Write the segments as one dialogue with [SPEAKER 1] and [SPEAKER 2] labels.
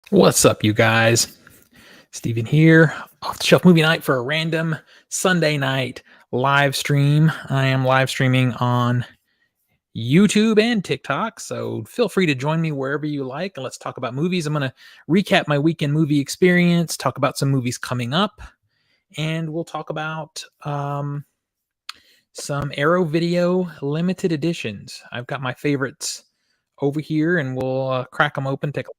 [SPEAKER 1] What's up, you guys? Steven here, off the shelf movie night for a random Sunday night live stream. I am live streaming on YouTube and TikTok, so feel free to join me wherever you like and let's talk about movies. I'm going to recap my weekend movie experience, talk about some movies coming up, and we'll talk about some Arrow Video limited editions. I've got my favorites over here, and we'll crack them open, take a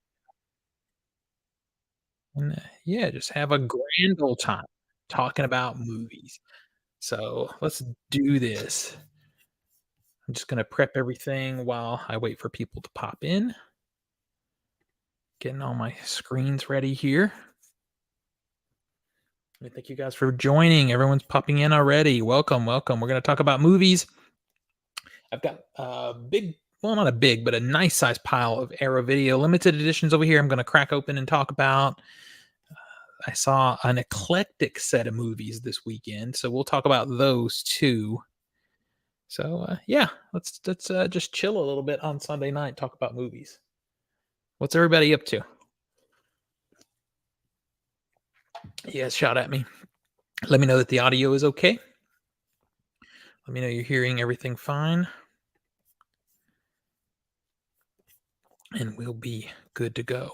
[SPEAKER 1] And, yeah, just have a grand old time talking about movies. So let's do this. I'm just gonna prep everything while I wait for people to pop in. Getting all my screens ready here. Thank you guys for joining. Everyone's popping in already. Welcome, welcome. We're gonna talk about movies. I've got a big, well, not a big, but a nice size pile of Arrow Video limited editions over here. I'm gonna crack open and talk about. I saw an eclectic set of movies this weekend, so we'll talk about those too. So yeah, let's just chill a little bit on Sunday night, talk about movies. What's everybody up to? Yeah, shout at me. Let me know that the audio is okay. Let me know you're hearing everything fine. And we'll be good to go.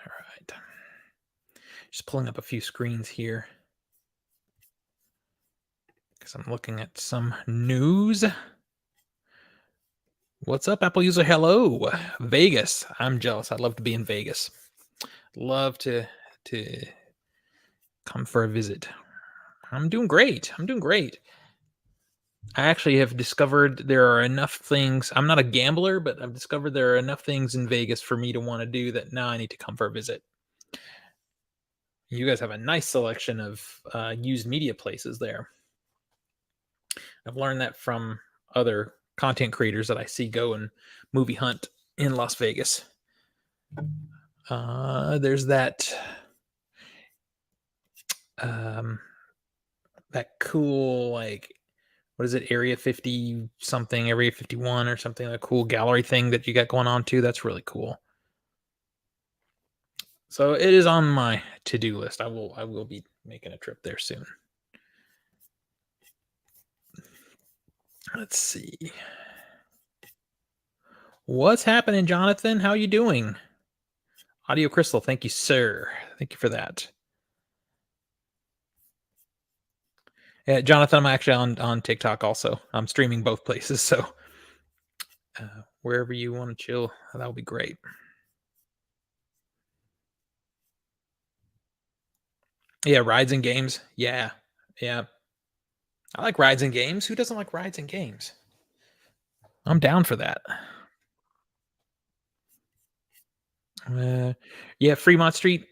[SPEAKER 1] All right. Just pulling up a few screens here because I'm looking at some news. What's up, Apple user? Hello, Vegas. I'm jealous. I'd love to be in Vegas. Love to come for a visit. I'm doing great. I actually have discovered there are enough things. I'm not a gambler, but I've discovered there are enough things in Vegas for me to want to do that now I need to come for a visit. You guys have a nice selection of used media places there. I've learned that from other content creators that I see go and movie hunt in Las Vegas. There's that that cool, like, what is it, Area 50 something, Area 51 or something, a cool gallery thing that you got going on too. That's really cool. So it is on my to-do list. I will be making a trip there soon. Let's see. What's happening, Jonathan? How are you doing? Audio Crystal, thank you, sir. Thank you for that. Yeah, Jonathan, I'm actually on TikTok also. I'm streaming both places, so wherever you want to chill, that'll be great. Yeah, rides and games. Yeah. I like rides and games. Who doesn't like rides and games? I'm down for that. Yeah, Fremont Street.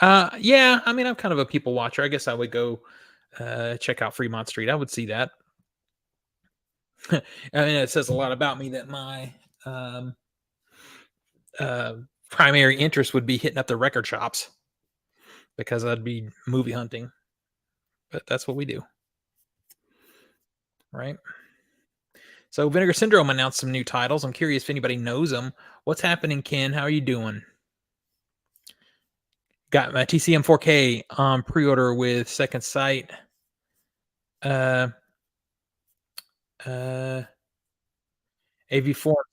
[SPEAKER 1] Yeah, I mean, I'm kind of a people watcher. I guess I would go check out Fremont Street. I would see that. I mean, it says a lot about me that my primary interest would be hitting up the record shops because I'd be movie hunting. But that's what we do, right? So Vinegar Syndrome announced some new titles. I'm curious if anybody knows them. What's happening, Ken? How are you doing? Got my TCM 4K on pre-order with Second Sight. AV4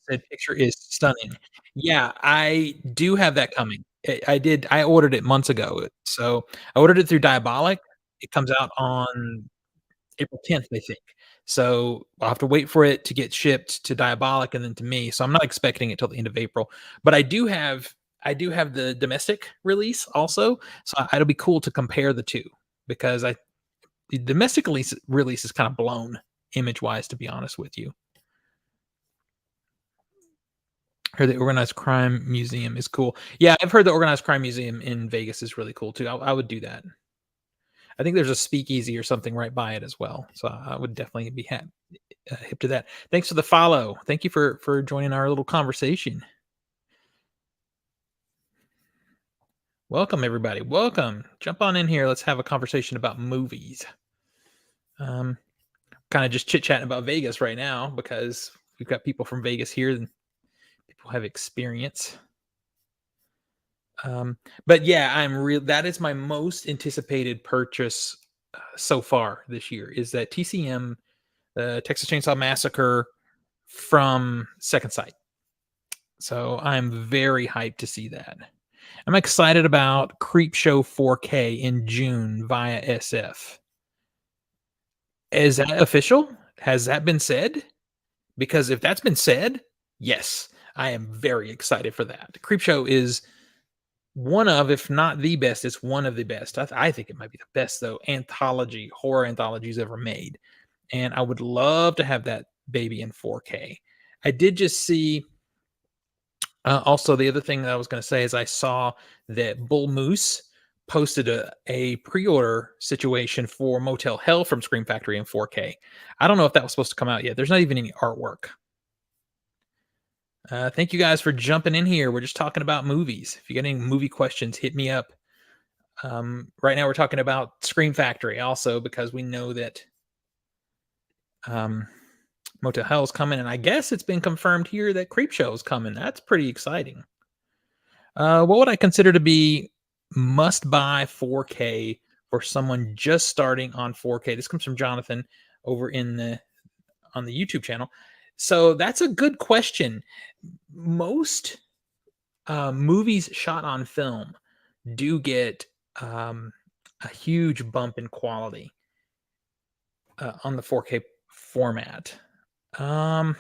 [SPEAKER 1] said picture is stunning. Yeah, I do have that coming. I did. I ordered it months ago. So I ordered it through Diabolic. It comes out on April 10th, I think. So I'll have to wait for it to get shipped to Diabolic and then to me. So I'm not expecting it till the end of April. But I do have the domestic release also. So it'll be cool to compare the two because the domestic release is kind of blown image wise, to be honest with you. Heard the Organized Crime Museum is cool. Yeah, I've heard the Organized Crime Museum in Vegas is really cool too. I would do that. I think there's a speakeasy or something right by it as well. So I would definitely be hip to that. Thanks for the follow. Thank you for joining our little conversation. Welcome everybody. Welcome. Jump on in here. Let's have a conversation about movies. Kind of just chit chatting about Vegas right now because we've got people from Vegas here and people have experience. Um, but yeah, I'm real. That is my most anticipated purchase so far this year. Is that TCM, Texas Chainsaw Massacre from Second Sight. So I'm very hyped to see that. I'm excited about Creepshow 4K in June via SF. Is that official? Has that been said? Because if that's been said, yes, I am very excited for that. Creepshow is one of, if not the best, it's one of the best. I think it might be the best though horror anthologies ever made, and I would love to have that baby in 4K. I did just see. Also, the other thing that I was going to say is I saw that Bull Moose posted a pre-order situation for Motel Hell from Scream Factory in 4K. I don't know if that was supposed to come out yet. There's not even any artwork. Thank you guys for jumping in here. We're just talking about movies. If you got any movie questions, hit me up. Right now, we're talking about Scream Factory also because we know that um, Motel Hell is coming, and I guess it's been confirmed here that Creepshow is coming. That's pretty exciting. What would I consider to be must buy 4K for someone just starting on 4K? This comes from Jonathan over in the on the YouTube channel. So that's a good question. Most movies shot on film do get um, a huge bump in quality on the 4K format. Um,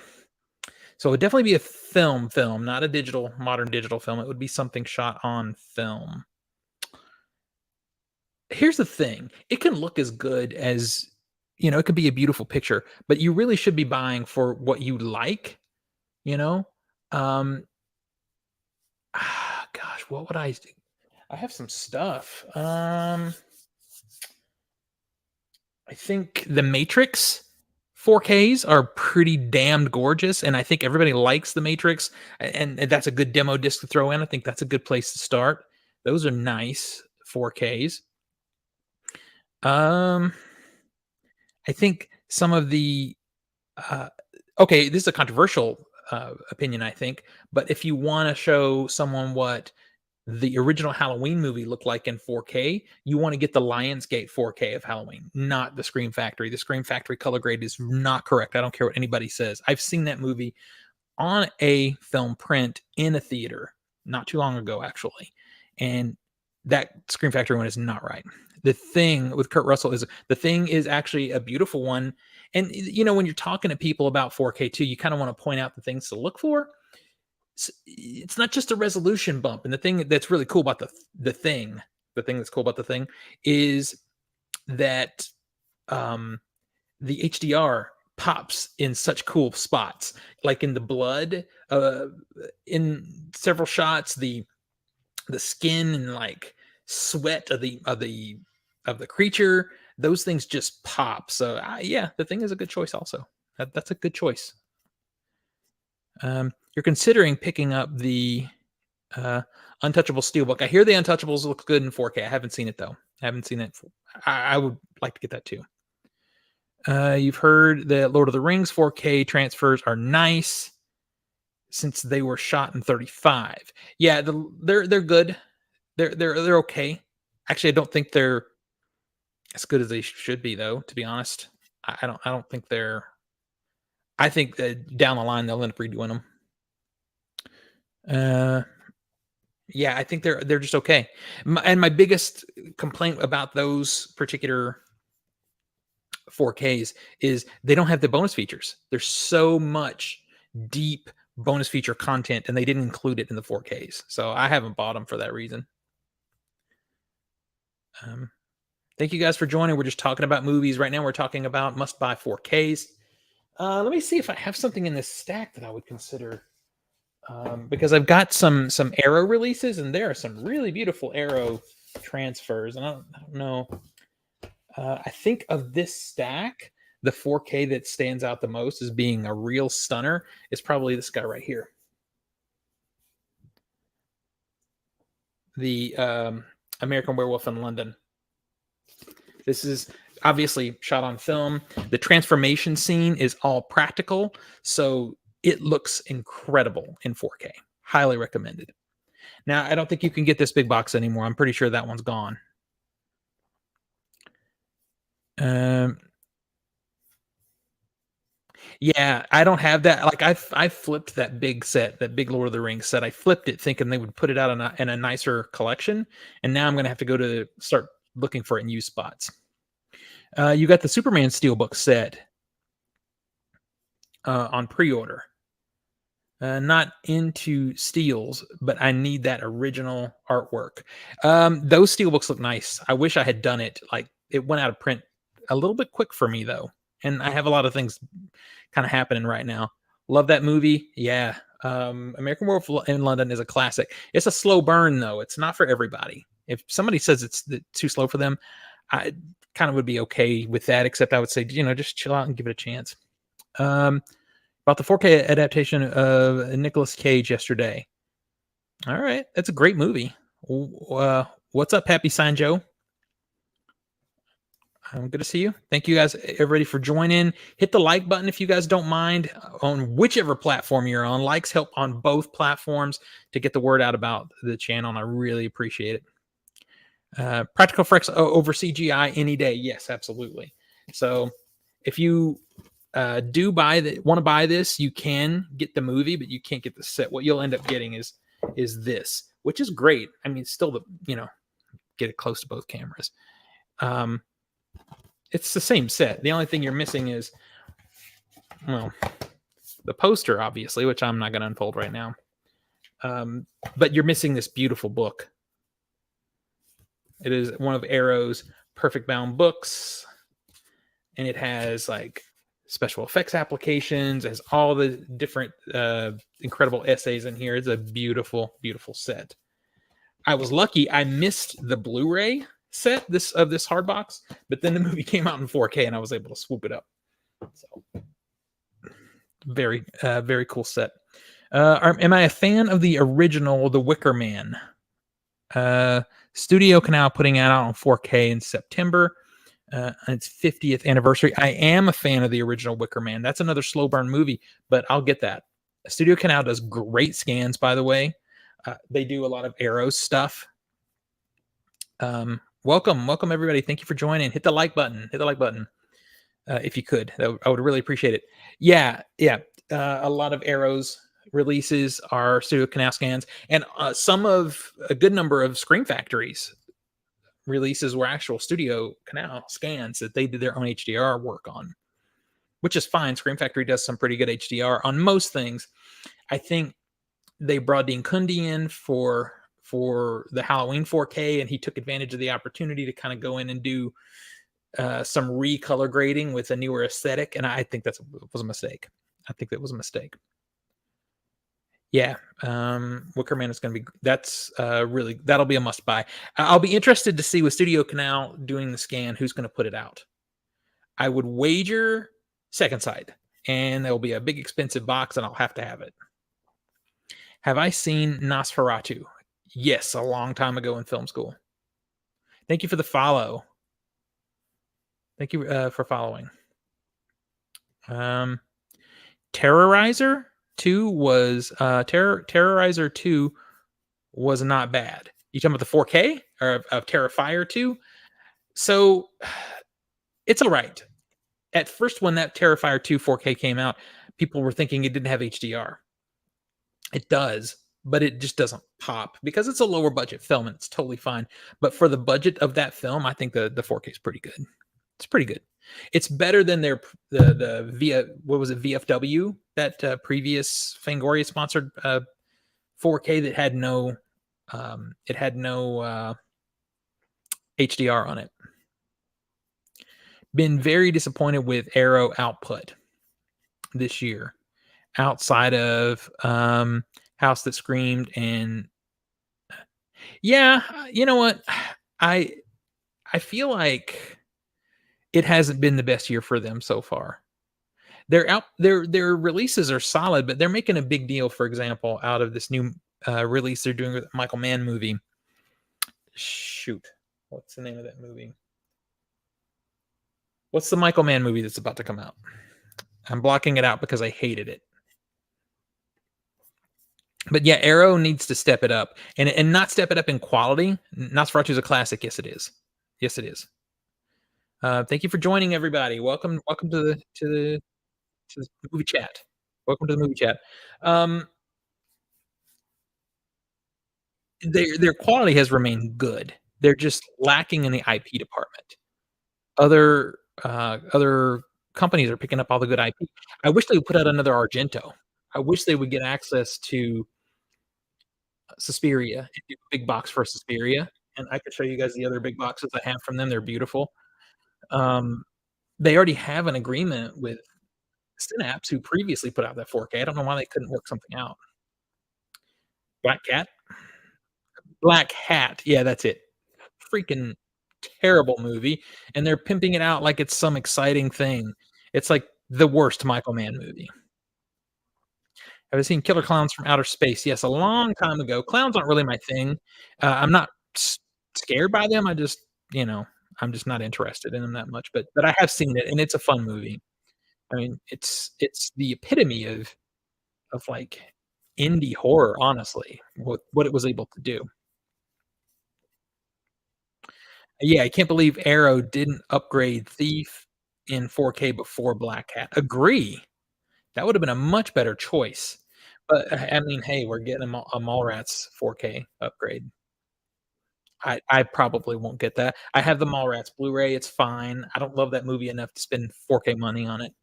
[SPEAKER 1] so it would definitely be a film, not a modern digital film. It would be something shot on film. Here's the thing, it can look as good as it could be a beautiful picture, but you really should be buying for what you like, you know? Um, gosh, what would I have some stuff. I think The Matrix 4Ks are pretty damned gorgeous, and I think everybody likes The Matrix, and that's a good demo disc to throw in. I think that's a good place to start. Those are nice 4Ks. Um, I think some of the uh, okay, this is a controversial opinion, I think, but if you want to show someone what the original Halloween movie looked like in 4K, you want to get the Lionsgate 4K of Halloween, not the Scream Factory. The Scream Factory color grade is not correct. I don't care what anybody says. I've seen that movie on a film print in a theater not too long ago, actually. And that Scream Factory one is not right. The Thing with Kurt Russell is The Thing is actually a beautiful one. And when you're talking to people about 4K too, you kind of want to point out the things to look for. It's not just a resolution bump. And the thing that's really cool about the thing that's cool about the thing is that the HDR pops in such cool spots, like in the blood, in several shots, the skin and like sweat of the creature. Those things just pop. So yeah, the thing is a good choice. Also, that's a good choice. You're considering picking up the uh, Untouchable Steelbook. I hear the Untouchables look good in 4K. I haven't seen it though. I haven't seen it. I would like to get that too. You've heard that Lord of the Rings 4K transfers are nice since they were shot in 35. Yeah, they're good. They're okay. Actually, I don't think they're as good as they should be though. To be honest, I don't think they're. I think that down the line they'll end up redoing them. Uh, yeah, I think they're just okay. And my biggest complaint about those particular 4Ks is they don't have the bonus features. There's so much deep bonus feature content, and they didn't include it in the 4Ks. So I haven't bought them for that reason. Thank you guys for joining. We're just talking about movies right now. We're talking about must buy 4Ks. Let me see if I have something in this stack that I would consider. Because I've got some Arrow releases, and there are some really beautiful Arrow transfers. And I don't know. I think of this stack, the 4K that stands out the most as being a real stunner is probably this guy right here. The American Werewolf in London. This is obviously shot on film. The transformation scene is all practical, so it looks incredible in 4K. Highly recommended. Now, I don't think you can get this big box anymore. I'm pretty sure that one's gone. Um, yeah, I don't have that. Like I flipped that big set, that big Lord of the Rings set. I flipped it thinking they would put it out in a nicer collection, and now I'm gonna have to go to start looking for it in used spots. You got the Superman Steelbook set on pre-order. Not into steels, but I need that original artwork. Those steelbooks look nice. I wish I had done it. Like it went out of print a little bit quick for me though, and I have a lot of things kind of happening right now. Love that movie. Yeah. American Werewolf in London is a classic. It's a slow burn though. It's not for everybody. If somebody says it's too slow for them, I kind of would be okay with that. Except I would say, just chill out and give it a chance. Um, about the 4K adaptation of Nicolas Cage yesterday. All right, that's a great movie. What's up, Happy Sign Joe? I'm good to see you. Thank you guys, everybody, for joining. Hit the like button if you guys don't mind on whichever platform you're on. Likes help on both platforms to get the word out about the channel, and I really appreciate it. Practical effects over CGI any day. Yes, absolutely. So if you do want to buy this, you can get the movie, but you can't get the set. What you'll end up getting is this, which is great. I mean, still get it close to both cameras. It's the same set. The only thing you're missing is, well, the poster, obviously, which I'm not going to unfold right now. But you're missing this beautiful book. It is one of Arrow's perfect bound books, and it has like special effects applications, has all the different incredible essays in here. It's a beautiful, beautiful set. I was lucky. I missed the Blu-ray set of this hard box, but then the movie came out in 4K, and I was able to swoop it up. So very, very cool set. Am I a fan of the original, The Wicker Man? Studio Canal putting it out on 4K in September. Its 50th anniversary. I am a fan of the original Wicker Man. That's another slow burn movie, but I'll get that. Studio Canal does great scans, by the way. They do a lot of Arrow stuff. Welcome everybody. Thank you for joining. Hit the like button. If you could. I would really appreciate it. Yeah. A lot of Arrow's releases are Studio Canal scans, and a good number of Scream Factory's releases were actual Studio Canal scans that they did their own HDR work on, which is fine. Scream Factory does some pretty good HDR on most things. I think they brought Dean Cundy in for the Halloween 4K, and he took advantage of the opportunity to kind of go in and do some recolor grading with a newer aesthetic, and I think that was a mistake. I think that was a mistake. Yeah, Wicker Man is going to be, that'll be a must buy. I'll be interested to see with Studio Canal doing the scan, who's going to put it out. I would wager Second Sight, and there'll be a big expensive box, and I'll have to have it. Have I seen Nosferatu? Yes, a long time ago in film school. Thank you for the follow. Thank you for following. Terrorizer 2 was Terrorizer 2 was not bad. You talking about the 4K or of Terrifier 2? So it's all right. At first, when that Terrifier 2 4K came out, people were thinking it didn't have HDR. It does, but it just doesn't pop because it's a lower budget film, and it's totally fine. But for the budget of that film, I think the 4K is pretty good. It's pretty good. It's better than the VFW, that previous Fangoria sponsored 4K that had no HDR on it. Been very disappointed with Arrow output this year, outside of House That Screamed, and yeah, you know what, I feel like it hasn't been the best year for them so far. Their releases are solid, but they're making a big deal, for example, out of this new release they're doing with Michael Mann movie. Shoot, what's the name of that movie? What's the Michael Mann movie that's about to come out? I'm blocking it out because I hated it. But yeah, Arrow needs to step it up, and not step it up in quality. Nosferatu is a classic. Yes, it is. Yes, it is. Thank you for joining, everybody. Welcome to the movie chat. Welcome to the movie chat. Um, their quality has remained good. They're just lacking in the IP department. Other companies are picking up all the good IP. I wish they would put out another Argento. I wish they would get access to Suspiria and do a big box for Suspiria, and I could show you guys the other big boxes I have from them. They're beautiful. Um, they already have an agreement with Synapse, who previously put out that 4K. I don't know why they couldn't work something out. Black Cat? Black Hat. Yeah, that's it. Freaking terrible movie, and they're pimping it out like it's some exciting thing. It's like the worst Michael Mann movie. Have you seen Killer Clowns from Outer Space? Yes, a long time ago. Clowns aren't really my thing. I'm not scared by them. You know, I'm just not interested in them that much. But I have seen it, and it's a fun movie. I mean, it's the epitome of like indie horror, honestly. What it was able to do. Yeah, I can't believe Arrow didn't upgrade Thief in 4K before Black Cat. Agree. That would have been a much better choice. But I mean, hey, we're getting a Mallrats 4K upgrade. I probably won't get that. I have the Mallrats Blu-ray, it's fine. I don't love that movie enough to spend 4K money on it.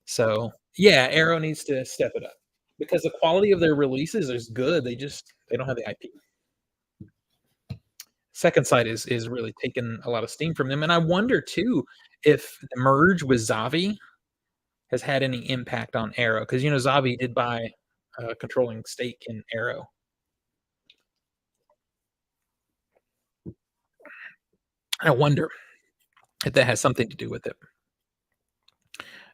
[SPEAKER 1] So, yeah, Arrow needs to step it up because the quality of their releases is good. They don't have the IP. Second Sight is really taking a lot of steam from them, and I wonder too if the merge with Zavi has had any impact on Arrow because Zavi did buy a controlling stake in Arrow. I wonder if that has something to do with it.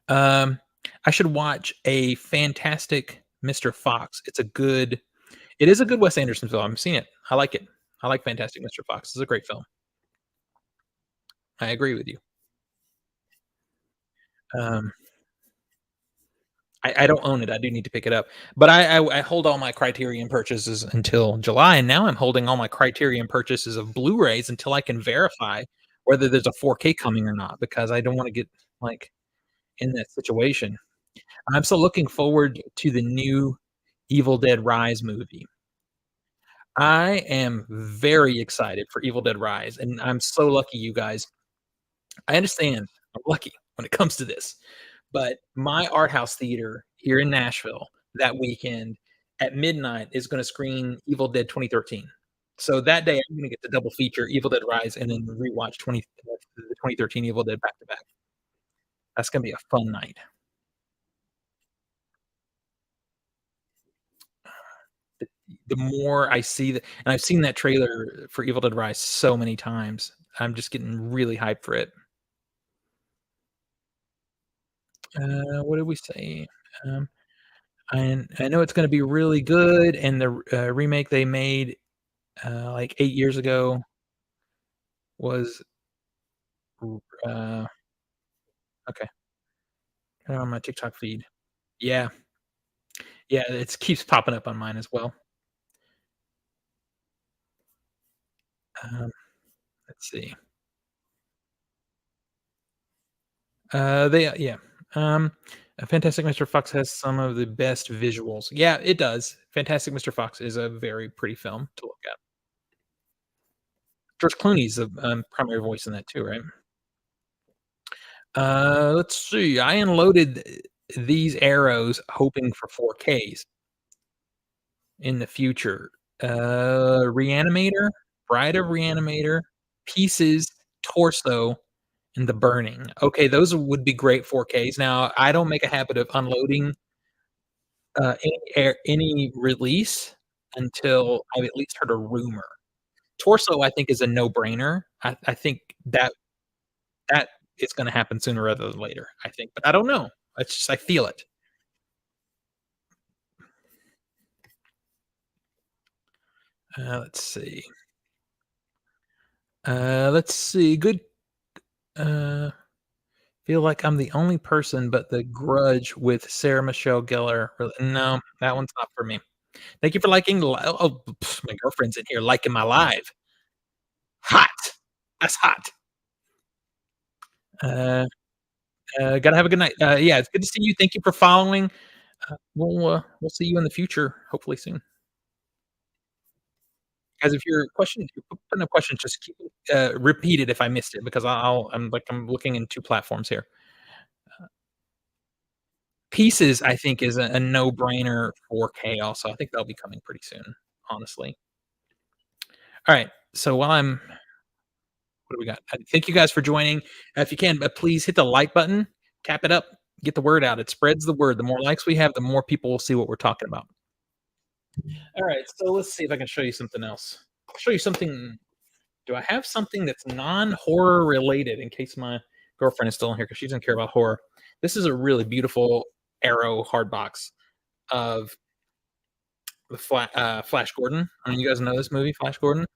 [SPEAKER 1] Um, I should watch a fantastic Mr. Fox. It is a good Wes Anderson film. I've seen it. I like it. I like Fantastic Mr. Fox. It's a great film. I agree with you. Um, I don't own it. I do need to pick it up, but I hold all my Criterion purchases until July, and now I'm holding all my Criterion purchases of Blu-rays until I can verify whether there's a 4K coming or not, because I don't want to get like in that situation. I'm still looking forward to the new Evil Dead Rise movie. I am very excited for Evil Dead Rise, and I'm so lucky, you guys. I understand I'm lucky when it comes to this, but my art house theater here in Nashville that weekend at midnight is gonna screen Evil Dead 2013. So that day, I'm gonna get the double feature Evil Dead Rise and then rewatch 2013 Evil Dead back to back. That's gonna be a fun night. The the more I see that, and I've seen that trailer for Evil Dead Rise so many times, I'm just getting really hyped for it. What did we say? Um, I know it's gonna be really good, and the remake they made, like 8 years ago was uh, okay, on my TikTok feed. Yeah, yeah, it keeps popping up on mine as well. Um, let's see. Yeah, um, Fantastic Mr. Fox has some of the best visuals. Yeah, it does. Fantastic Mr. Fox is a very pretty film to look at. George Clooney's the, primary voice in that too, right? Let's see. I unloaded these arrows hoping for 4Ks in the future. Reanimator, Bride of Reanimator, Pieces, Torso, and The Burning. Okay, those would be great 4Ks. Now, I don't make a habit of unloading any release until I've at least heard a rumor. Torso, I think, is a no-brainer. I think that is gonna happen sooner rather than later, I think, but I don't know. It's just I feel it. Let's see. Let's see. Good uh, Feel like I'm the only person, but The Grudge with Sarah Michelle Gellar, really no, that one's not for me. Thank you for liking the li oh, my girlfriend's in here liking my live. Hot. That's hot. Uh, gotta have a good night. Yeah, it's good to see you. Thank you for following. We'll see you in the future, hopefully soon. Guys, if your question if you're putting up questions, just keep repeat it if I missed it because I'm looking in 2 platforms here. Pieces, I think, is a no-brainer 4K also. I think that'll be coming pretty soon, honestly. Alright, so while I'm what do we got? Thank you guys for joining. If you can, please hit the like button, tap it up, get the word out. It spreads the word. The more likes we have, the more people will see what we're talking about. Alright, so let's see if I can show you something else. I'll show you something do I have something that's non-horror related in case my girlfriend is still in here because she doesn't care about horror? This is a really beautiful Arrow hard box of the Flash Gordon. I mean, you guys know this movie, Flash Gordon?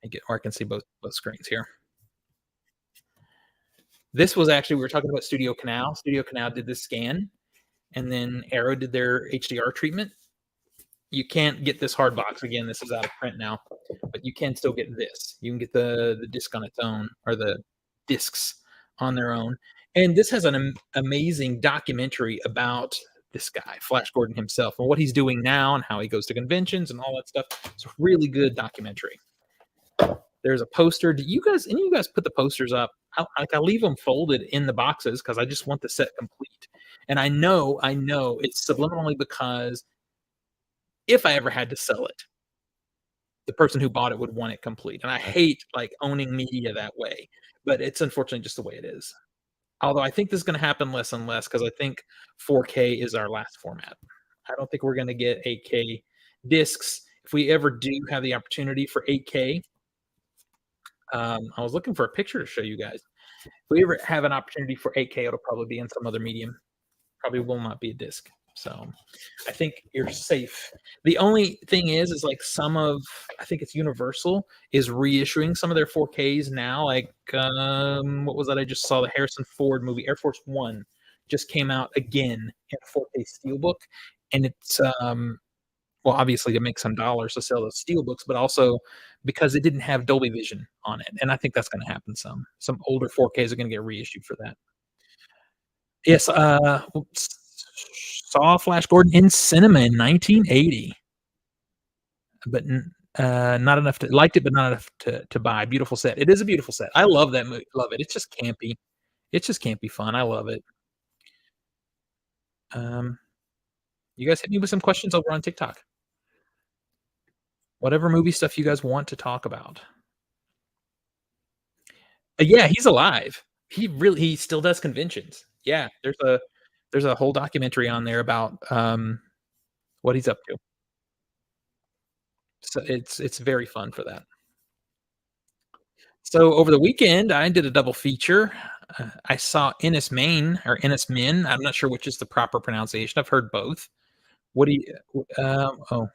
[SPEAKER 1] I can see both screens here. This was actually we were talking about Studio Canal. Studio Canal did this scan, and then Arrow did their HDR treatment. You can't get this hard box again. This is out of print now, but you can still get this. You can get the disc on its own or the discs on their own. And this has an amazing documentary about this guy, Flash Gordon himself, and what he's doing now, and how he goes to conventions and all that stuff. It's a really good documentary. There's a poster. Do you guys, any of you guys, put the posters up? I leave them folded in the boxes because I just want the set complete. And I know, it's subliminally because if I ever had to sell it, the person who bought it would want it complete. And I hate like owning media that way, but it's unfortunately just the way it is. Although I think this is going to happen less and less because I think 4K is our last format. I don't think we're going to get 8K discs. If we ever do have the opportunity for 8K, I was looking for a picture to show you guys. If we ever have an opportunity for 8K, it'll probably be in some other medium. Probably will not be a disc. So I think you're safe. The only thing is like some of I think it's Universal is reissuing some of their 4Ks now. Like what was that? I just saw the Harrison Ford movie Air Force One just came out again in a 4K steelbook, and it's well obviously to make some dollars to sell those steelbooks, but also because it didn't have Dolby Vision on it, and I think that's going to happen. Some older 4Ks are going to get reissued for that. Yes, saw Flash Gordon in cinema in 1980, but not enough to liked it, but not enough to buy. Beautiful set. It is a beautiful set. I love that movie. Love it. It's just campy. It's just campy fun. I love it. Um, you guys hit me with some questions over on TikTok. Whatever movie stuff you guys want to talk about. Yeah, he's alive. He still does conventions. Yeah, there's a whole documentary on there about what he's up to. So it's very fun for that. So over the weekend, I did a double feature. I saw Innis Mane or Innis Min. I'm not sure which is the proper pronunciation. I've heard both. What do you? Oh,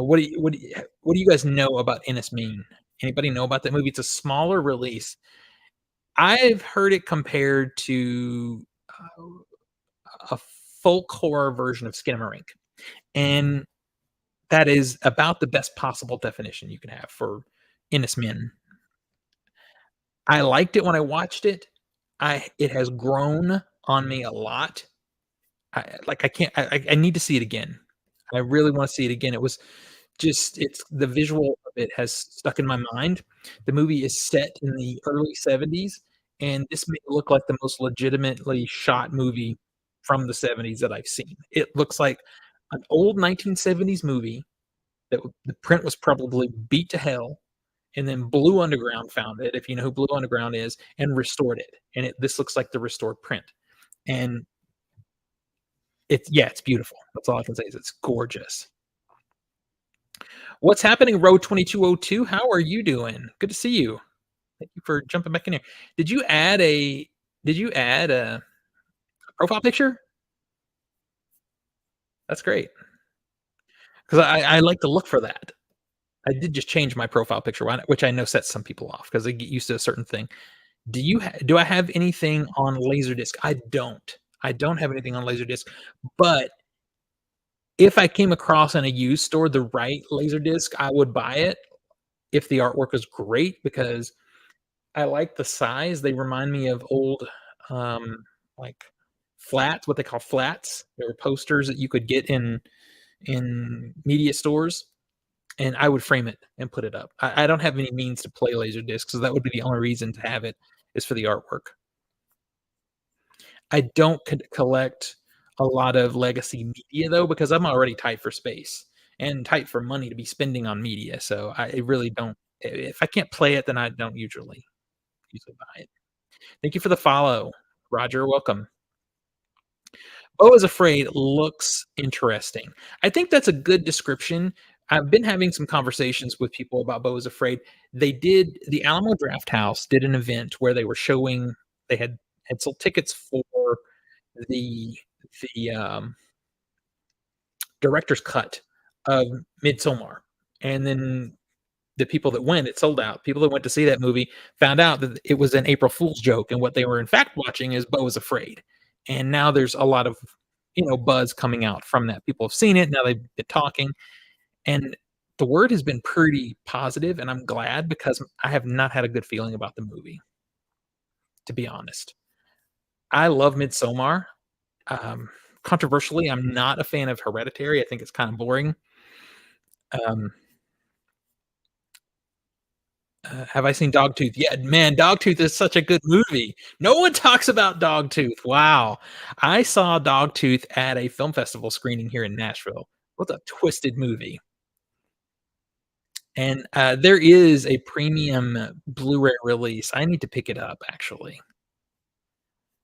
[SPEAKER 1] what do you guys know about Innis Mane? Anybody know about that movie? It's a smaller release. I've heard it compared to a folk horror version of Skinamarink, and that is about the best possible definition you can have for Innis Min. I liked it when I watched it. I It has grown on me a lot. I can't I need to see it again. I really wanna see it again. It was just it's the visual of it has stuck in my mind. The movie is set in the early '70s, and this made it look like the most legitimately shot movie from the '70s that I've seen. It looks like an old 1970s movie that the print was probably beat to hell, and then Blue Underground found it, if you know who Blue Underground is, and restored it. And this looks like the restored print. And it's beautiful. That's all I can say is it's gorgeous. What's happening, Row 2202? How are you doing? Good to see you. Thank you for jumping back in here. Did you add a profile picture? That's great. Because I like to look for that. I did just change my profile picture, which I know sets some people off because they get used to a certain thing. Do I have anything on Laserdisc? I don't. I don't have anything on Laserdisc, but if I came across in a used store the right Laserdisc, I would buy it if the artwork is great because I like the size. They remind me of old, like, flats, what they call flats. They were posters that you could get in media stores, and I would frame it and put it up. I don't have any means to play Laserdisc, so that would be the only reason to have it is for the artwork. I don't collect a lot of legacy media though, because I'm already tight for space and tight for money to be spending on media. So I really don't. If I can't play it, then I don't usually buy it. Thank you for the follow, Roger. Welcome. Beau is Afraid looks interesting. I think that's a good description. I've been having some conversations with people about Beau is Afraid. The Alamo Drafthouse did an event where they were showing they had sold tickets for the the director's cut of Midsommar, and then the people that went, it sold out. People that went to see that movie found out that it was an April Fool's joke, and what they were in fact watching is Beau is Afraid. And now there's a lot of buzz coming out from that. People have seen it now; they've been talking, and the word has been pretty positive, and I'm glad because I have not had a good feeling about the movie, to be honest. I love Midsommar. Um, Controversially, I'm not a fan of Hereditary. I think it's kind of boring. Um, have I seen Dogtooth? Yeah, man, Dogtooth is such a good movie. No one talks about Dogtooth. Wow. I saw Dogtooth at a film festival screening here in Nashville. What a twisted movie. And there is a premium Blu-ray release. I need to pick it up actually.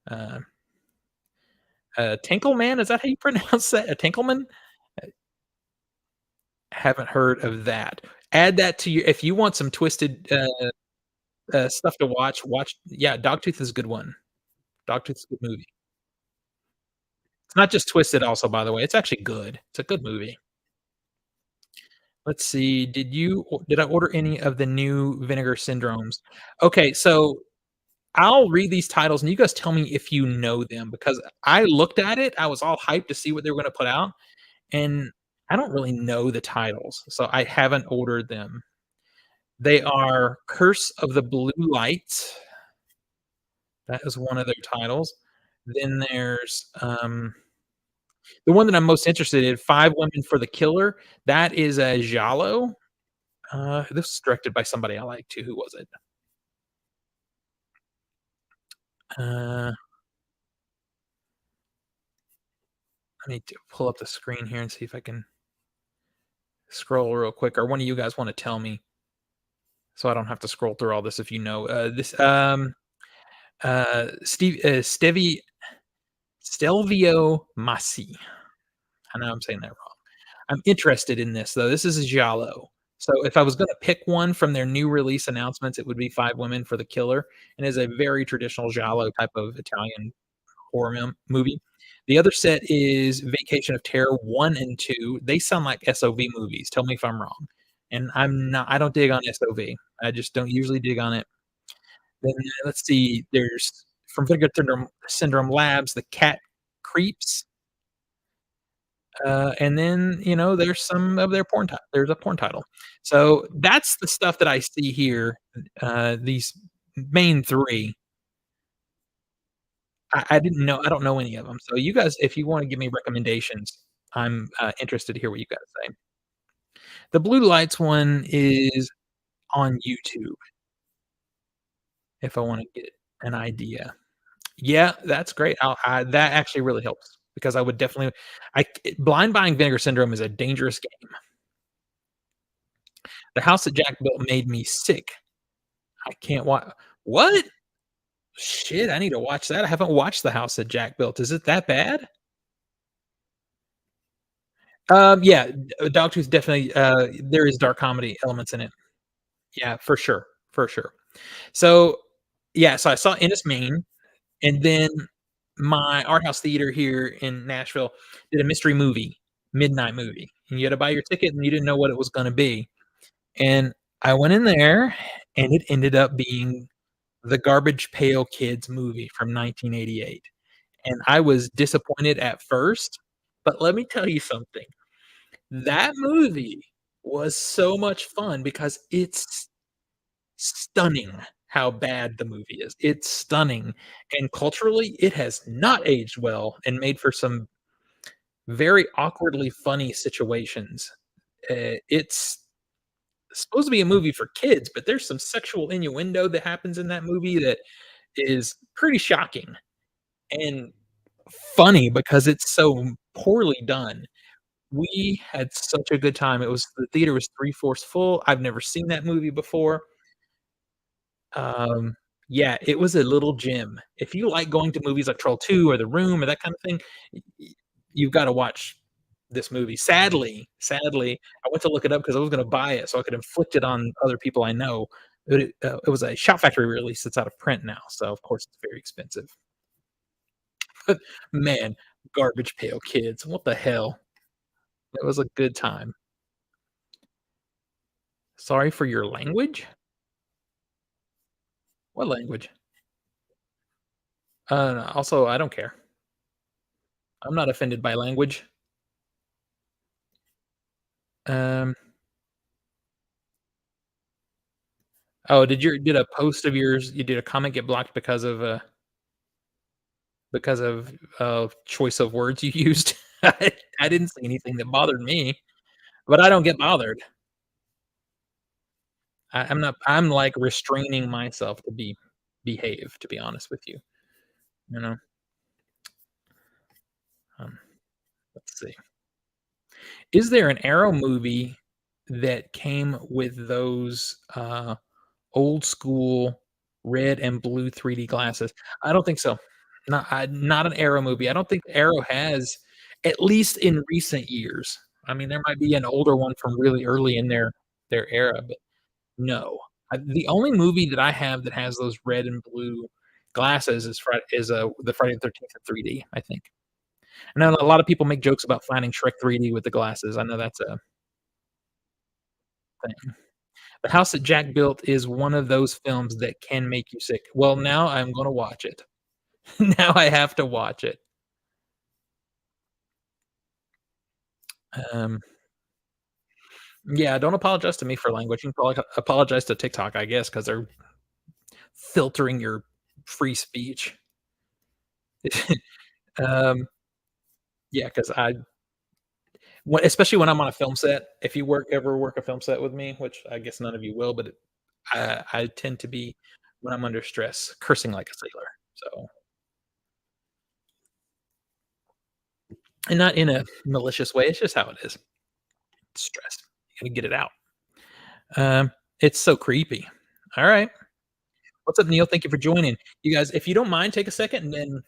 [SPEAKER 1] Uh, Tinkleman, is that how you pronounce that? A Tinkleman? Haven't heard of that. Add that to your if you want some twisted stuff to watch. Yeah, Dogtooth is a good one. Dogtooth's a good movie. It's not just twisted also, by the way, it's actually good. It's a good movie. Let's see, did I order any of the new Vinegar Syndromes? Okay, so I'll read these titles and you guys tell me if you know them because I looked at it, I was all hyped to see what they were gonna put out, and I don't really know the titles, so I haven't ordered them. They are Curse of the Blue Light. That is one of their titles. Then there's, the one that I'm most interested in, Five Women for the Killer. That is a giallo. This was directed by somebody I like too. Who was it? Uh, I need to pull up the screen here and see if I can scroll real quick, or one of you guys want to tell me so I don't have to scroll through all this if you know. This Steve Stelvio Massi. I know I'm saying that wrong. I'm interested in this though. This is a giallo. So if I was going to pick one from their new release announcements, it would be Five Women for the Killer, and is a very traditional giallo type of Italian horror movie. The other set is Vacation of Terror 1 and 2. They sound like SOV movies. Tell me if I'm wrong. And I don't dig on SOV. I just don't usually dig on it. Then let's see, there's from Vinegar Syndrome Labs, The Cat Creeps. And then, there's some of their there's a porn title. So that's the stuff that I see here. These main three. I didn't know. I don't know any of them. So you guys, if you want to give me recommendations, I'm interested to hear what you guys say. The Blue Lights one is on YouTube. If I want to get an idea, yeah, that's great. That actually really helps because I would definitely. Blind buying Vinegar Syndrome is a dangerous game. The House that Jack Built made me sick. I can't watch. What? Shit, I need to watch that. I haven't watched The House that Jack Built. Is it that bad? Yeah, Dogtooth definitely, there is dark comedy elements in it. Yeah, for sure, for sure. So, yeah, so I saw Innis Mane, and then my art house theater here in Nashville did a mystery movie, midnight movie, and you had to buy your ticket, and you didn't know what it was gonna be, and I went in there, and it ended up being the Garbage Pail Kids movie from 1988, and I was disappointed at first, but let me tell you something, that movie was so much fun because it's stunning how bad the movie is. It's stunning, and culturally, it has not aged well and made for some very awkwardly funny situations. It's supposed to be a movie for kids, but there's some sexual innuendo that happens in that movie that is pretty shocking and funny because it's so poorly done. We had such a good time. It was the theater was three-fourths full. I've never seen that movie before. Um, yeah, it was a little gem. If you like going to movies like Troll 2 or The Room or that kind of thing, y you've gotta watch this movie. Sadly, I went to look it up because I was gonna buy it so I could inflict it on other people I know, but it was a Shout Factory release that's out of print now, so of course it's very expensive. But man, Garbage Pail Kids, what the hell? It was a good time. Sorry for your language? What language? Also, I don't care. I'm not offended by language. Um, oh, did a post of yours you did a comment get blocked because of choice of words you used? I didn't say anything that bothered me, but I don't get bothered. I'm not I'm, like, restraining myself to behave, to be honest with you, you know? Um, let's see. Is there an Arrow movie that came with those, old school red and blue 3D glasses? I don't think so. Not an Arrow movie. I don't think Arrow has, at least in recent years. I mean, there might be an older one from really early in their era, but no. The only movie that I have that has those red and blue glasses the Friday the 13th in 3D, I think. I know a lot of people make jokes about finding Shrek 3D with the glasses. I know that's a thing. The House that Jack Built is one of those films that can make you sick. Well, now I'm gonna watch it. Now I have to watch it. Um, yeah, don't apologize to me for language. You can probably apologize to TikTok, I guess, because 'cause they're filtering your free speech. Um, yeah, because especially when I'm on a film set, if you work a film set with me, which I guess none of you will, but I tend to be, when I'm under stress, cursing like a sailor. So, and not in a malicious way, it's just how it is. It's stress. You gotta get it out. It's so creepy. All right. What's up, Neil? Thank you for joining. You guys, if you don't mind, take a second and then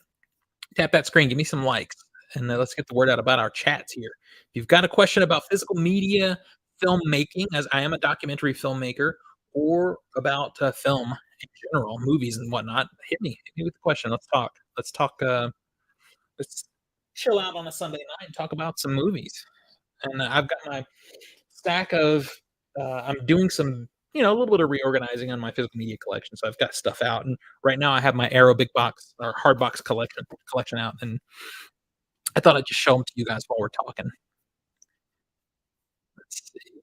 [SPEAKER 1] tap that screen. Give me some likes, and let's get the word out about our chats here. If you've got a question about physical media, filmmaking, as I am a documentary filmmaker, or about film in general, movies and whatnot, hit me with the question. Let's talk. Let's talk. Let's chill out on a Sunday night and talk about some movies. And I've got my stack of I'm doing some, a little bit of reorganizing on my physical media collection. So I've got stuff out, and right now I have my Arrow big box or hard box collection out, and I thought I'd just show them to you guys while we're talking. Let's see.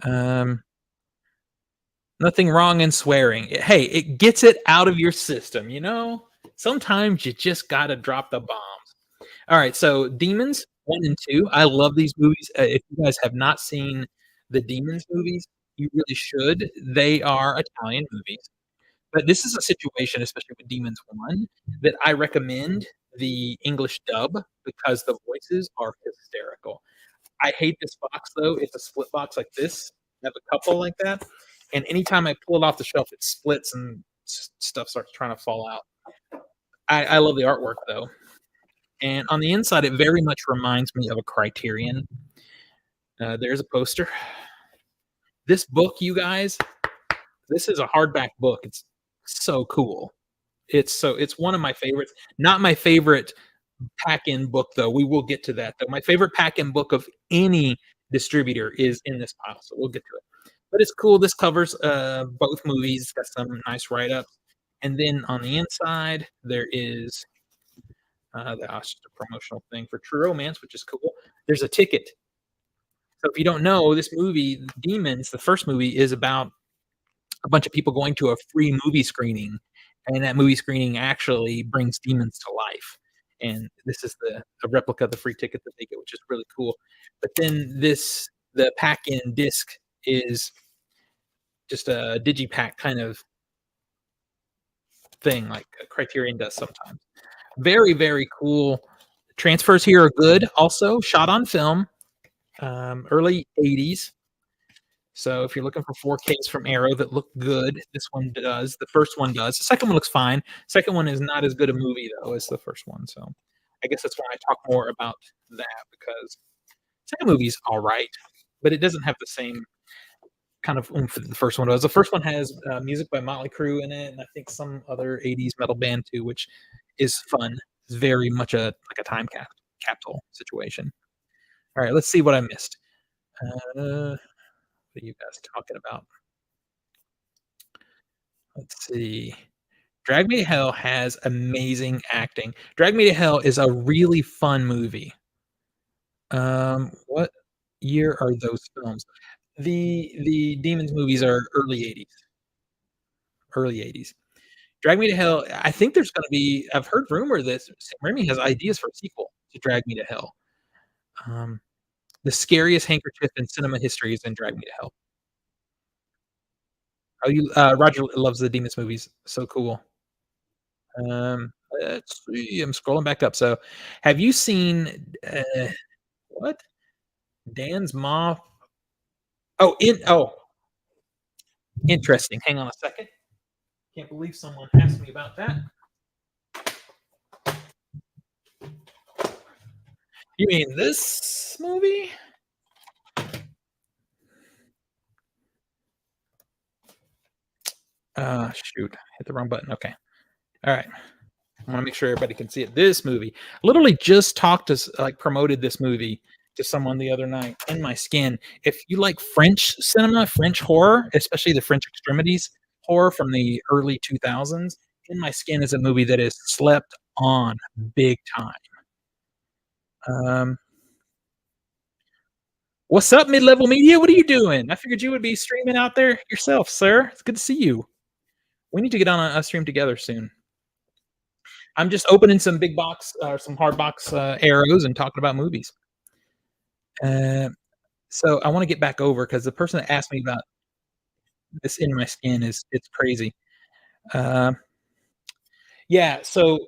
[SPEAKER 1] Um, Nothing wrong in swearing. Hey, it gets it out of your system. Sometimes you just gotta drop the bombs. All right, so Demons 1 and 2, I love these movies. If you guys have not seen the Demons movies, you really should. They are Italian movies, but this is a situation, especially with Demons 1, that I recommend the English dub because the voices are hysterical. I hate this box, though. It's a split box like this. I have a couple like that, and anytime I pull it off the shelf, it splits and stuff starts trying to fall out. I love the artwork, though. And on the inside, it very much reminds me of a Criterion. There's a poster. This book, you guys, this is a hardback book. It's so cool. It's one of my favorites. Not my favorite pack-in book, though. We will get to that, though. My favorite pack-in book of any distributor is in this pile, so we'll get to it. but it's cool. This covers, both movies. It's got some nice write-ups, and then on the inside, there is, that's just a promotional thing for True Romance, which is cool. There's a ticket. So if you don't know, this movie, Demons, the first movie, is about a bunch of people going to a free movie screening, and that movie screening actually brings demons to life. And this is the a replica of the free ticket that they get, which is really cool. But then the pack-in disc is just a digipack kind of thing, like Criterion does sometimes. Very, very cool. Transfers here are good. Also, shot on film, early '80s. So if you're looking for 4Ks from Arrow that look good, this one does. The first one does. The second one looks fine. Second one is not as good a movie though as the first one. So I guess that's why I talk more about that because second movie's all right, but it doesn't have the same kind of oomph that the first one does. The first one has music by Motley Crue in it, and I think some other '80s metal band too, which is fun. It's very much a like a capsule situation. All right, let's see what I missed. What are you guys talking about? Let's see. Drag Me to Hell has amazing acting. Drag Me to Hell is a really fun movie. What year are those films? The Demons movies are early '80s. Early '80s. Drag Me to Hell, I think there's gonna be I've heard rumor that Sam Raimi has ideas for a sequel to Drag Me to Hell. Um, the scariest handkerchief in cinema history is in Drag Me to Hell. Oh, you Roger loves the Demons movies. So cool. Let's see, I'm scrolling back up. So, have you seen, what? Dan's Mom? Interesting. Hang on a second. Can't believe someone asked me about that. You mean this movie? Shoot, hit the wrong button. Okay. All right. I want to make sure everybody can see it. This movie, literally just talked to like promoted this movie to someone the other night. In My Skin. If you like French cinema, French horror, especially the French extremities horror from the early 2000s, In My Skin is a movie that is slept on big time. Um, what's up, Mid Level Media? What are you doing? I figured you would be streaming out there yourself, sir. It's good to see you. We need to get on a stream together soon. I'm just opening some big box or some hard box arrows and talking about movies. Uh, so I want to get back over because the person that asked me about this In My Skin is it's crazy. Uh, yeah, so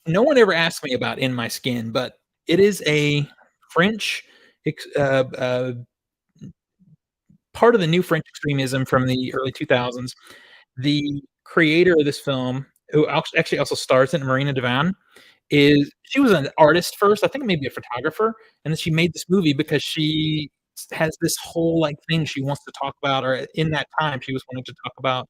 [SPEAKER 1] no one ever asked me about In My Skin, but it is a French part of the new French extremism from the early 2000s. The creator of this film, who actually also stars in Marina Devan, is she was an artist first, I think maybe a photographer, and then she made this movie because she has this whole like thing she wants to talk about, or in that time she was wanting to talk about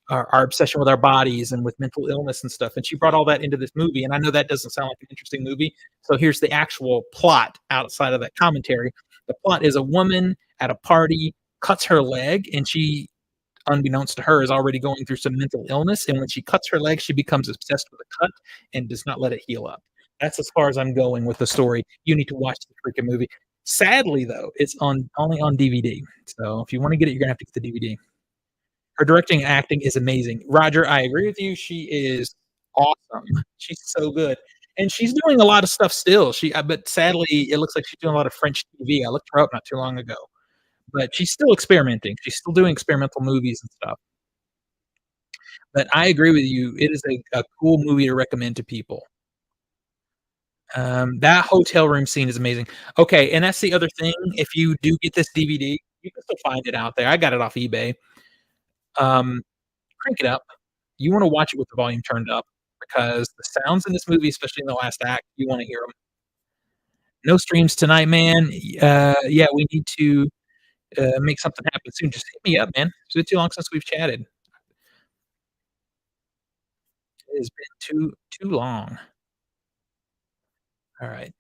[SPEAKER 1] our obsession with our bodies and with mental illness and stuff. And she brought all that into this movie. And I know that doesn't sound like an interesting movie. So here's the actual plot outside of that commentary. The plot is a woman at a party cuts her leg, and she, unbeknownst to her, is already going through some mental illness. And when she cuts her leg, she becomes obsessed with the cut and does not let it heal up. That's as far as I'm going with the story. You need to watch the freaking movie. Sadly, though, it's on only on DVD. So if you want to get it, you're gonna have to get the DVD. Her directing and acting is amazing. Roger, I agree with you. She is awesome. She's so good. And she's doing a lot of stuff still. But sadly, it looks like she's doing a lot of French TV. I looked her up not too long ago, but she's still experimenting. She's still doing experimental movies and stuff. But I agree with you. It is a cool movie to recommend to people. That hotel room scene is amazing. Okay, and that's the other thing. If you do get this DVD, you can still find it out there. I got it off eBay. Um, Crank it up. You wanna watch it with the volume turned up because the sounds in this movie, especially in the last act, you wanna hear them. No streams tonight, man. Yeah, we need to, make something happen soon. Just hit me up, man. It's been too long since we've chatted. It has been too long. Alright.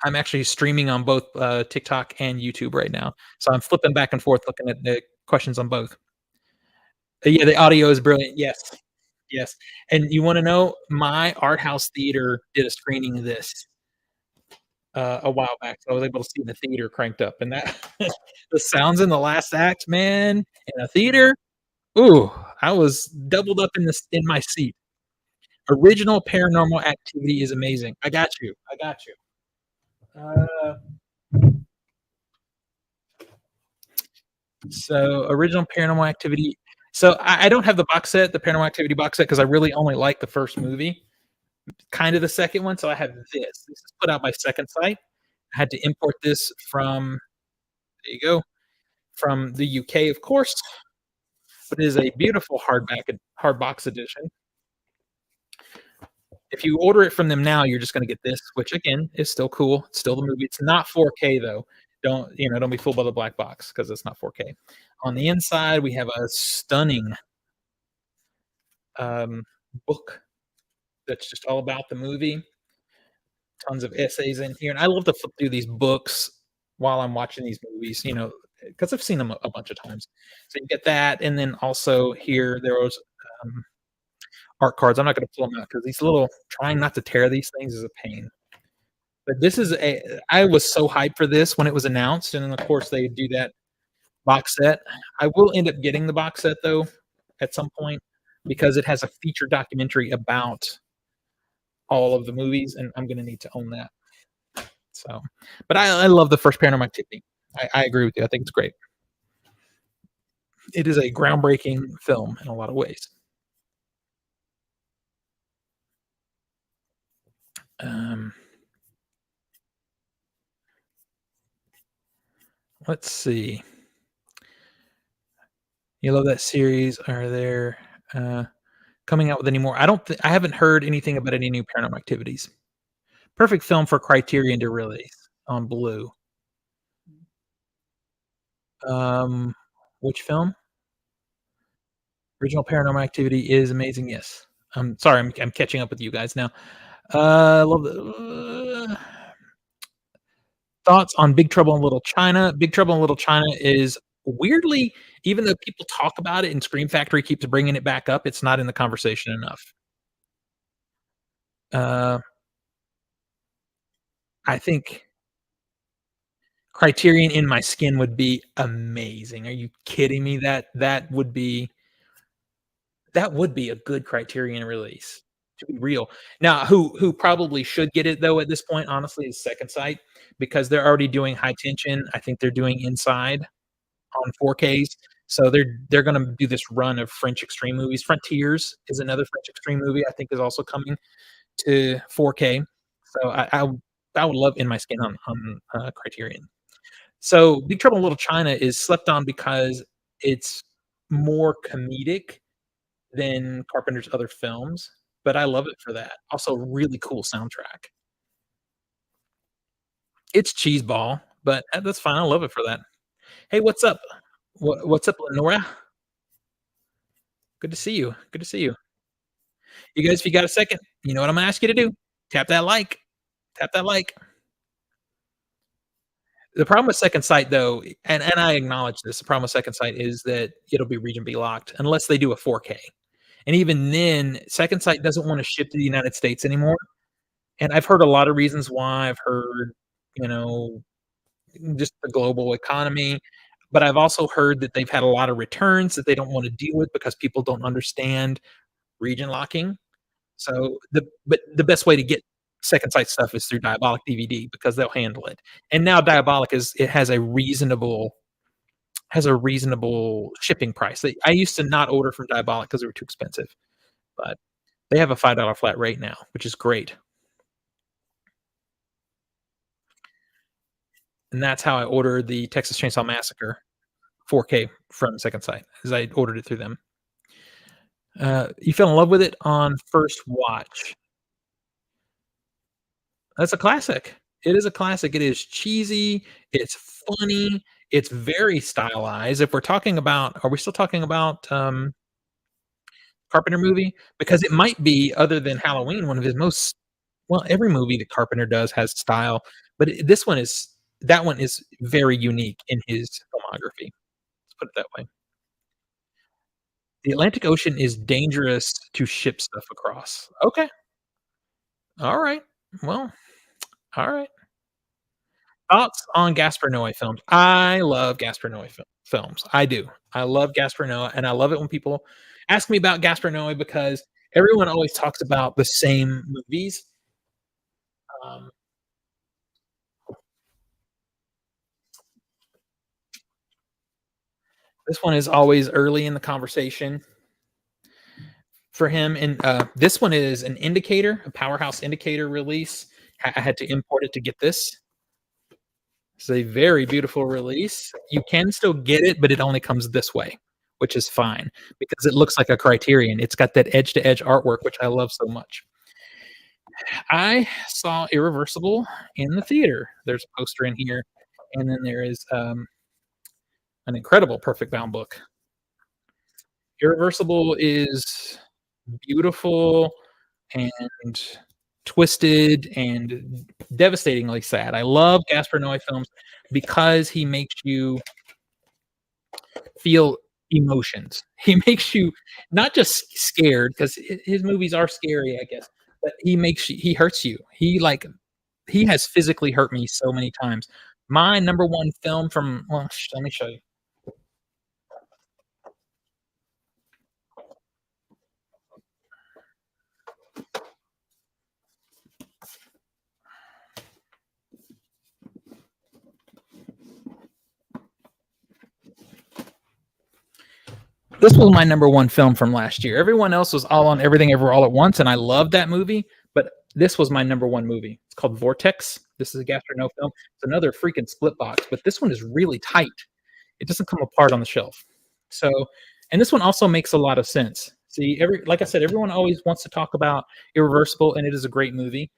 [SPEAKER 1] I'm actually streaming on both, TikTok and YouTube right now, so I'm flipping back and forth looking at the questions on both. Yeah, the audio is brilliant, yes, yes, and you wanna know, my art house theater did a screening of this, a while back, so I was able to see the theater cranked up, and that the sounds in the last act, man, in a theater, ooh, I was doubled up in my seat. Original Paranormal Activity is amazing. I got you, I got you. Uh, so original Paranormal Activity. So I don't have the box set, the Paranormal Activity box set, because I really only like the first movie, kind of the second one. So I have this. This is put out by Second Sight. I had to import this from there you go from the UK, of course, but it is a beautiful hard box edition. If you order it from them now, you're just going to get this, which again is still cool. It's still the movie. It's not 4K though. Don't be fooled by the black box because it's not 4K. On the inside, we have a stunning um, book that's just all about the movie. Tons of essays in here, and I love to flip through these books while I'm watching these movies. Because I've seen them a bunch of times. So you get that, and then also here there was um, art cards. I'm not going to pull them out because these little trying not to tear these things is a pain. But this is a I was so hyped for this when it was announced, and then of course they do that box set. I will end up getting the box set though at some point because it has a feature documentary about all of the movies, and I'm gonna need to own that. So, but I love the first Paranormal Activity. I agree with you. I think it's great. It is a groundbreaking film in a lot of ways. Um, let's see. You love that series. Are there uh, coming out with any more? I haven't heard anything about any new Paranormal Activities. Perfect film for Criterion to release on Blue. Um, which film? Original Paranormal Activity is amazing. Yes. I'm sorry. I'm catching up with you guys now. Love the thoughts on Big Trouble in Little China. Big Trouble in Little China is weirdly, even though people talk about it and Scream Factory keeps bringing it back up, it's not in the conversation enough. Uh, I think Criterion in My Skin would be amazing. Are you kidding me? That would be a good Criterion release, to be real. Now, who probably should get it though at this point, honestly, is Second Sight because they're already doing High Tension. I think they're doing Inside on 4Ks. So they're gonna do this run of French extreme movies. Frontiers is another French extreme movie I think is also coming to 4K. So I would love In My Skin on Criterion. So Big Trouble in Little China is slept on because it's more comedic than Carpenter's other films, but I love it for that. Also, really cool soundtrack. It's cheeseball, but that's fine. I love it for that. Hey, what's up? What's up, Lenora? Good to see you. Good to see you. You guys, if you got a second, you know what I'm gonna ask you to do? Tap that like. Tap that like. The problem with Second Sight, though, and I acknowledge this, the problem with Second Sight is that it'll be region B locked unless they do a 4K. And even then, Second Sight doesn't want to ship to the United States anymore. And I've heard a lot of reasons why. I've heard, you know, just the global economy, but I've also heard that they've had a lot of returns that they don't want to deal with because people don't understand region locking. So the best way to get Second Sight stuff is through Diabolic DVD because they'll handle it. And now Diabolic has a reasonable shipping price. I used to not order from Diabolic because they were too expensive, but they have a $5 flat rate now, which is great. And that's how I ordered the Texas Chainsaw Massacre 4K from Second Sight, as I ordered it through them. You fell in love with it on first watch. That's a classic. It is a classic. It is cheesy. It's funny. It's very stylized. If we're talking about, are we still talking about Carpenter movie? Because it might be, other than Halloween, one of his most well, every movie that Carpenter does has style, but this one is that one is very unique in his filmography. Let's put it that way. The Atlantic Ocean is dangerous to ship stuff across. Okay. All right. Well, all right. Thoughts on Gaspar Noé films? I love Gaspar Noé films. I do. I love Gaspar Noé, and I love it when people ask me about Gaspar Noé because everyone always talks about the same movies. Um, this one is always early in the conversation for him, and this one is an indicator, a powerhouse indicator release. I had to import it to get this. It's a very beautiful release. You can still get it, but it only comes this way, which is fine because it looks like a Criterion. It's got that edge to edge artwork, which I love so much. I saw Irreversible in the theater. There's a poster in here, and then there is an incredible Perfect Bound book. Irreversible is beautiful and twisted and devastatingly sad. I love Gaspar Noé films because he makes you feel emotions. He makes you not just scared because his movies are scary, I guess, but he hurts you. He has physically hurt me so many times. My number one film from well, let me show you. This was my number one film from last year. Everyone else was all on everything ever all at once, and I loved that movie. But this was my number one movie. It's called Vortex. This is a Gastrono film. It's another freaking split box, but this one is really tight. It doesn't come apart on the shelf. So, and this one also makes a lot of sense. See, like I said, everyone always wants to talk about Irreversible, and it is a great movie.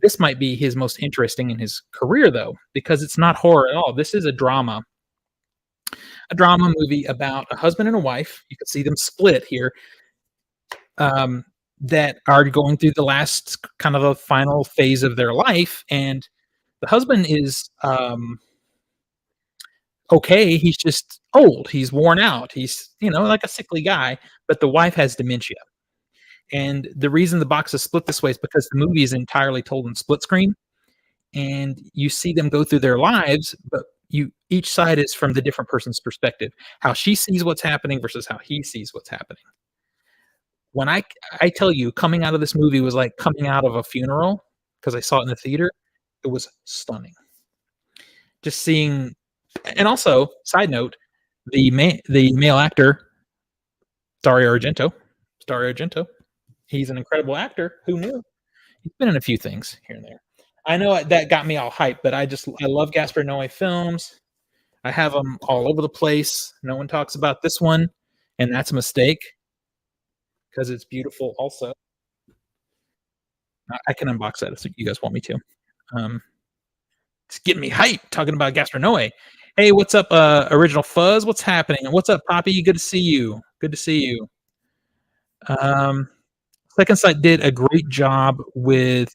[SPEAKER 1] This might be his most interesting in his career, though, because it's not horror at all. This is a drama movie about a husband and a wife. You can see them split here. Um, that are going through the last kind of a final phase of their life, and the husband is okay. He's just old. He's worn out. He's like a sickly guy. But the wife has dementia, and the reason the box is split this way is because the movie is entirely told in split screen, and you see them go through their lives, but you each side is from the different person's perspective. How she sees what's happening versus how he sees what's happening. When I tell you, coming out of this movie was like coming out of a funeral because I saw it in the theater. It was stunning. Just seeing, and also side note, the male actor Dario Argento, Dario Argento, he's an incredible actor. Who knew? He's been in a few things here and there. I know that got me all hyped, but I love Gaspar Noé films. I have them all over the place. No one talks about this one, and that's a mistake because it's beautiful. Also, I can unbox that if you guys want me to. Um, it's getting me hyped talking about Gaspar Noé. Hey, what's up, Original Fuzz? What's happening? What's up, Poppy? Good to see you. Good to see you. Um, Second Sight did a great job with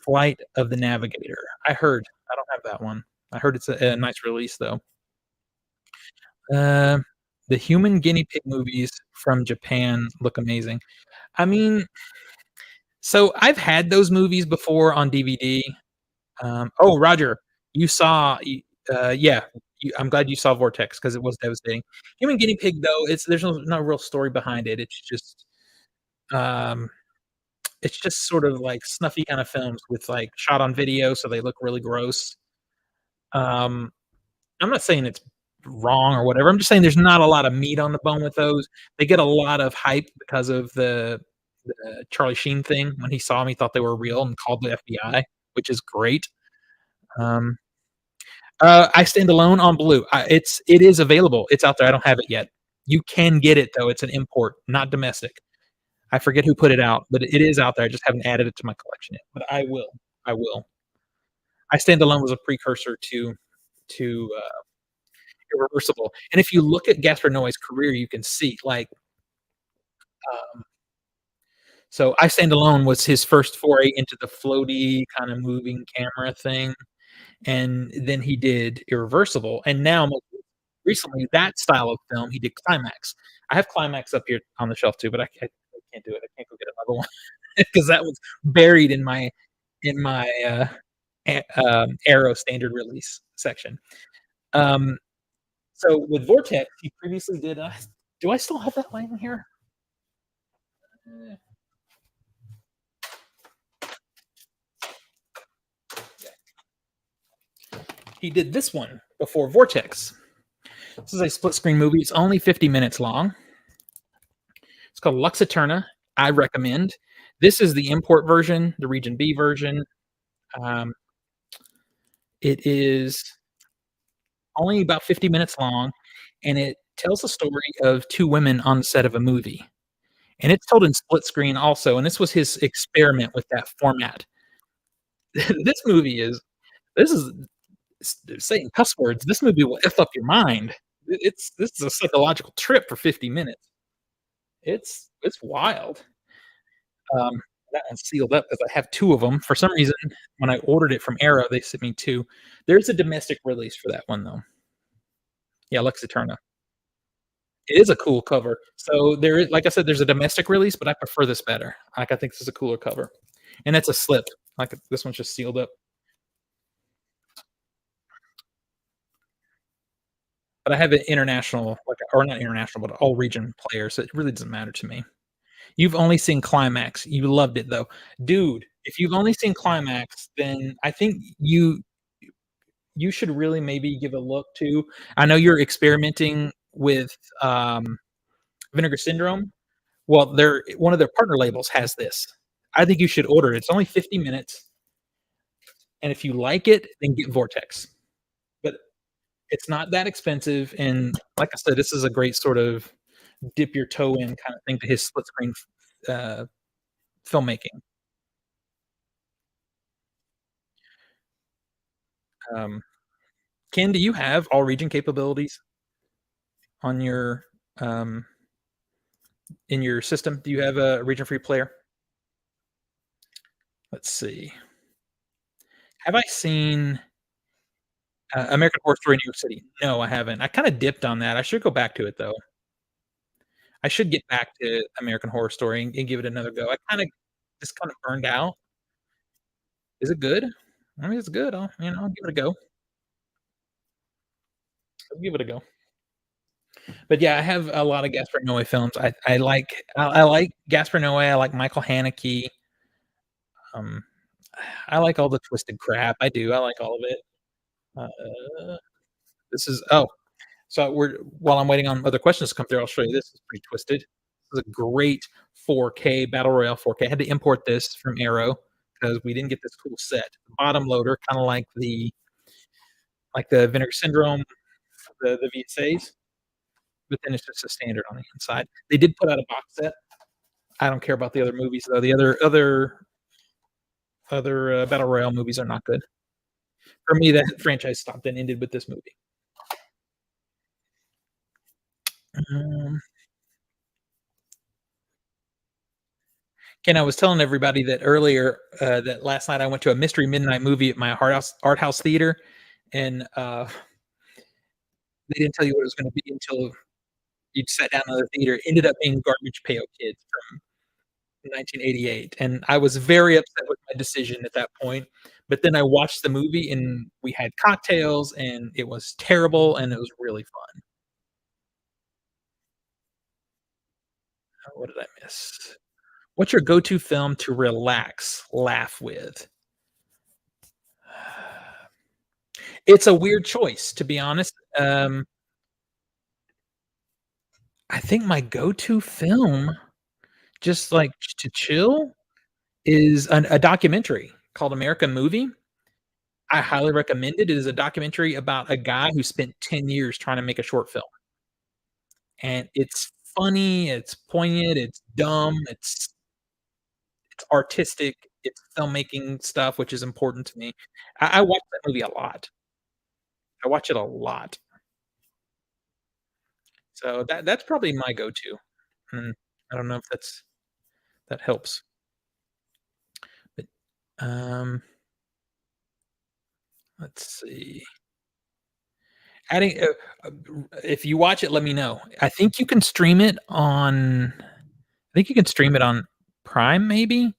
[SPEAKER 1] Flight of the Navigator. I heard. I don't have that one. I heard it's a nice release though. Uh, the human guinea pig movies from Japan look amazing. I mean, so I've had those movies before on DVD. Oh, Roger, you saw, yeah. I'm glad you saw Vortex because it was devastating. Human guinea pig though, there's no real story behind it. Um, it's just sort of like snuffy kind of films with like shot on video, so they look really gross. Um, I'm not saying it's wrong or whatever. I'm just saying there's not a lot of meat on the bone with those. They get a lot of hype because of the Charlie Sheen thing. When he saw them, he thought they were real and called the FBI, which is great. Um, I Stand Alone on Blue. It is available. It's out there. I don't have it yet. You can get it though. It's an import, not domestic. I forget who put it out, but it is out there. I just haven't added it to my collection yet. But I will. I will. I Stand Alone was a precursor to Irreversible. And if you look at Gaspar Noé's career, you can see like um, So, I Stand Alone was his first foray into the floaty, kinda moving camera thing, and then he did Irreversible, and now most recently, that style of film, he did Climax. I have Climax up here on the shelf too, but I can't do it. I can't go get another one because that was buried in my, Arrow standard release section. Um, so with Vortex, he previously did, do I still have that laying here? Eh, he did this one before Vortex. This is a split screen movie. It's only 50 minutes long. It's called Luxaterna. I recommend. This is the import version, the Region B version. Um, it is only about 50 minutes long, and it tells the story of two women on the set of a movie. And it's told in split screen also, and this was his experiment with that format. This movie is this is saying cuss words. This movie will F up your mind. It's this is a psychological trip for 50 minutes. It's wild. Um, that one's sealed up because I have 2 of them. For some reason, when I ordered it from Arrow, they sent me 2. There's a domestic release for that one, though. Yeah, Lux Eterna. It is a cool cover. So there is like I said, there's a domestic release, but I prefer this better. Like, I think this is a cooler cover. And it's a slip. Like, this one's just sealed up. But I have an international, like, or not international, but all region player, so it really doesn't matter to me. You've only seen Climax. You loved it, though. Dude, if you've only seen Climax, then I think you should really maybe give a look to. I know you're experimenting with, Vinegar Syndrome. Well, their one of their partner labels has this. I think you should order it. It's only 50 minutes, and if you like it, then get Vortex. But it's not that expensive, and like I said, this is a great sort of dip your toe in kind of thing to his split screen, uh, filmmaking. Um, Ken, do you have all region capabilities on your, um, in your system? Do you have a region free player? Let's see. Have I seen American Horror Story New York City? No, I haven't. I kinda dipped on that. I should go back to it, though. I should get back to American Horror Story and give it another go. I kinda just kinda burned out. Is it good? I mean, it's good. I'll give it a go. I'll give it a go. But, yeah, I have a lot of Gaspar Noé films. I like Gaspar Noé, I like Michael Haneke, um, I like all the twisted crap. I do. I like all of it. Uh, this is so we're while I'm waiting on other questions to come through, I'll show you this. It's pretty twisted. This is a great 4K battle royale 4K. I had to import this from Arrow because we didn't get this cool set. Bottom loader, kinda like the Vinegar Syndrome, the VSAs, but then it's just a standard on the inside. They did put out a box set. I don't care about the other movies though. The other, battle royale movies are not good. For me, that franchise stopped and ended with this movie. Um, Ken, I was telling everybody that earlier, that last night I went to a mystery midnight movie at my art house theater, and, they didn't tell you what it was gonna be until you sat down in the theater. It ended up being Garbage Pail Kids from 1988, and I was very upset with my decision at that point, but then I watched the movie, and we had cocktails, and it was terrible, and it was really fun. What did I miss? What's your go-to film to relax, laugh with? It's a weird choice, to be honest. I think my go-to film, just, like, to chill, is a documentary called American Movie. I highly recommend it. It is a documentary about a guy who spent 10 years trying to make a short film, and it's funny, it's poignant, it's dumb, it's artistic, it's filmmaking stuff, which is important to me. I watch that movie a lot. I watch it a lot. So that's probably my go-to. Mm, I don't know if that's that helps. But, um, let's see. Adding if you watch it, let me know. I think you can stream it on Prime maybe,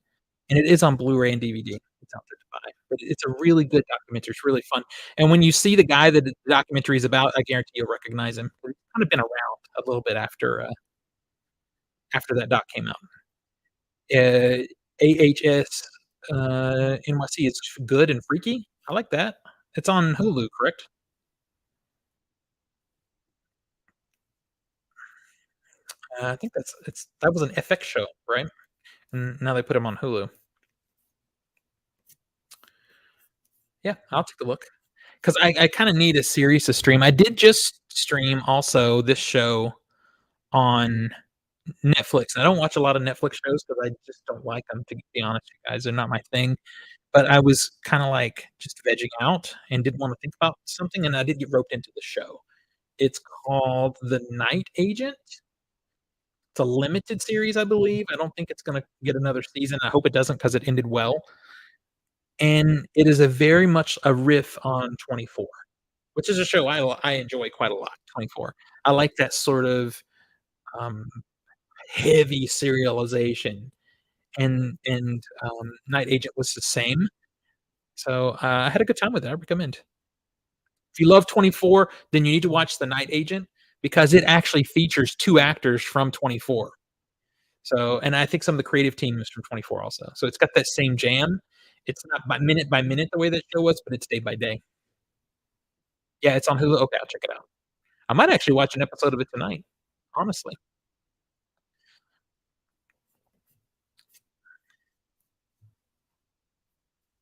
[SPEAKER 1] and it is on Blu-ray and DVD. It's out there to buy, but it's a really good documentary, it's really fun, and when you see the guy that the documentary is about, I guarantee you'll recognize him. He's kinda been around a little bit after that doc came out. Uh, AHS, NYC is Good and Freaky. I like that. It's on Hulu, correct? I think that was an FX show, right? And now they put him on Hulu. Yeah, I'll take a look. 'Cause I kinda need a series to stream. I did just stream also this show on Netflix. I don't watch a lot of Netflix shows because I just don't like them, to be honest with you guys, they're not my thing, but I was kinda, like, just vegging out and didn't wanna think about something, and I did get roped into the show. It's called The Night Agent. It's a limited series, I believe. I don't think it's gonna get another season. I hope it doesn't because it ended well, and it is a very much a riff on 24. Which is a show I enjoy quite a lot, 24. I like that sort of, um, heavy serialization, and Night Agent was the same. So, I had a good time with it, I recommend. If you love 24, then you need to watch The Night Agent because it actually features 2 actors from 24. So and I think some of the creative team is from 24 also. So it's got that same jam. It's not by minute the way that show was, but it's day by day. Yeah, it's on Hulu. Okay, I'll check it out. I might actually watch an episode of it tonight, honestly.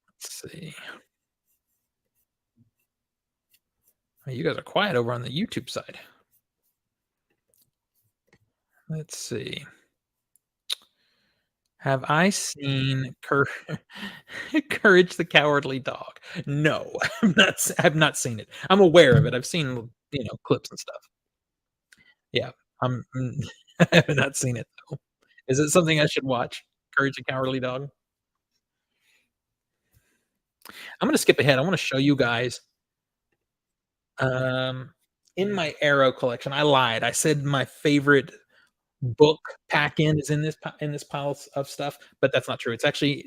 [SPEAKER 1] Let's see. Oh, you guys are quiet over on the YouTube side. Let's see. Have I seen Courage the Cowardly Dog? No, I've not seen it. I'm aware of it. I've seen, clips and stuff. Yeah, I have not seen it though. Is it something I should watch? Courage the Cowardly Dog? I'm gonna skip ahead. I wanna show you guys, um, in my Arrow collection. I lied. I said my favorite book pack-in is in this pile of stuff, but that's not true. It's actually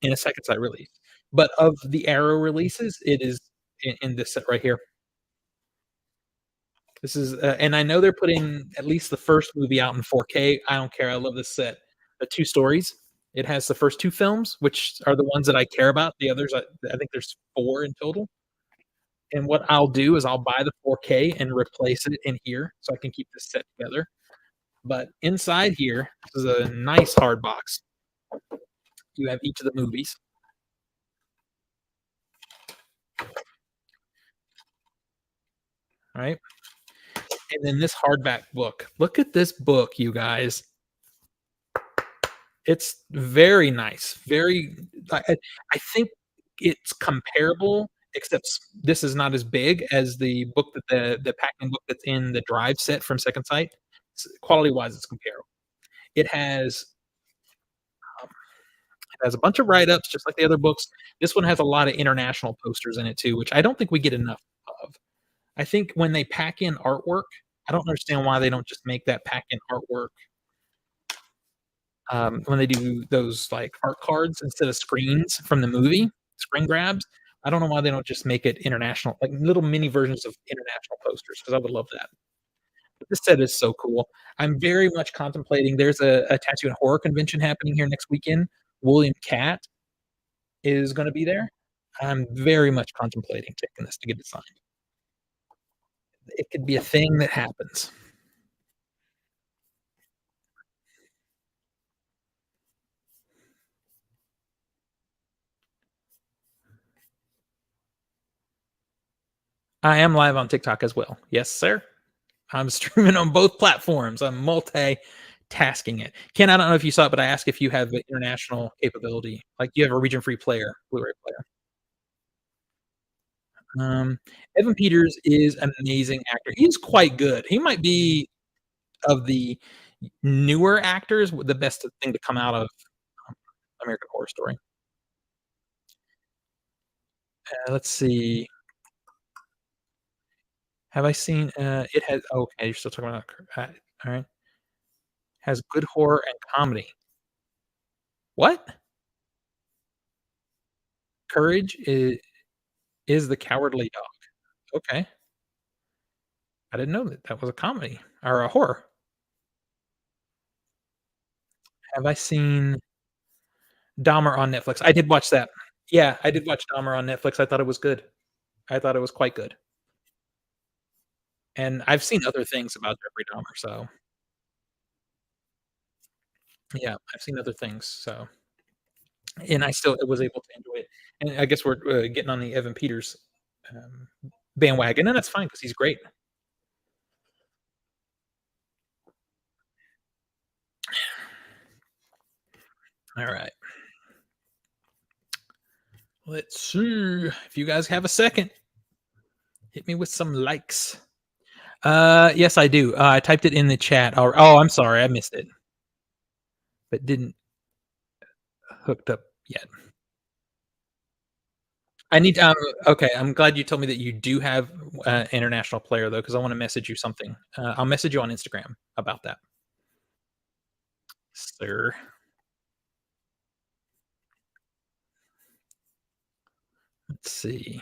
[SPEAKER 1] in a second sight release. But of the Arrow releases, it is in this set right here. This is, and I know they're putting at least the first movie out in 4K. I don't care. I love this set. The 2 stories. It has the first 2 films, which are the ones that I care about. The others, I think there's 4 in total. And what I'll do is I'll buy the 4K and replace it in here so I can keep this set together. But inside here, this is a nice hard box. You have each of the movies, right? And then this hardback book. Look at this book, you guys. It's very nice. Very I think it's comparable, except this is not as big as the book that the Pac-Man book that's in the Drive set from Second Sight. Quality-wise, it's comparable. It has um, it has a bunch of write-ups just like the other books. This one has a lot of international posters in it too, which I don't think we get enough of. I think when they pack in artwork, I don't understand why they don't just make that pack in artwork, when they do those, like, art cards instead of screens from the movie, screen grabs. I don't know why they don't just make it international, like, little mini versions of international posters, because I would love that. But this set is so cool. I'm very much contemplating there's a tattoo and horror convention happening here next weekend. William Katt is gonna be there. I'm very much contemplating taking this to get it signed. It could be a thing that happens. I am live on TikTok as well. Yes, sir. I'm streaming on both platforms. I'm multitasking it. Ken, I don't know if you saw it, but I asked if you have the international capability. Like, you have a region-free player, Blu-ray player. Um, Evan Peters is an amazing actor. He's quite good. He might be of the Newer actors, the best thing to come out of, um, American Horror Story. Let's see. Have I seen, it has okay, you're still talking about alright. Has good horror and comedy. What? Courage is the Cowardly Dog. Okay. I didn't know that that was a comedy or a horror. Have I seen Dahmer on Netflix? I did watch that. Yeah, I did watch Dahmer on Netflix. I thought it was good. I thought it was quite good. And I've seen other things about Jeffrey Dahmer, so yeah, I've seen other things, so and I still was able to enjoy it. And I guess we're, getting on the Evan Peters, um, bandwagon, and that's fine because he's great. Alright. Let's see if you guys have a second, hit me with some likes. Yes, I do. I typed it in the chat. I'm sorry, I missed it, but didn't hooked up yet. I need okay, I'm glad you told me that you do have, international player though, because I wanna message you something. I'll message you on Instagram about that, sir. Let's see.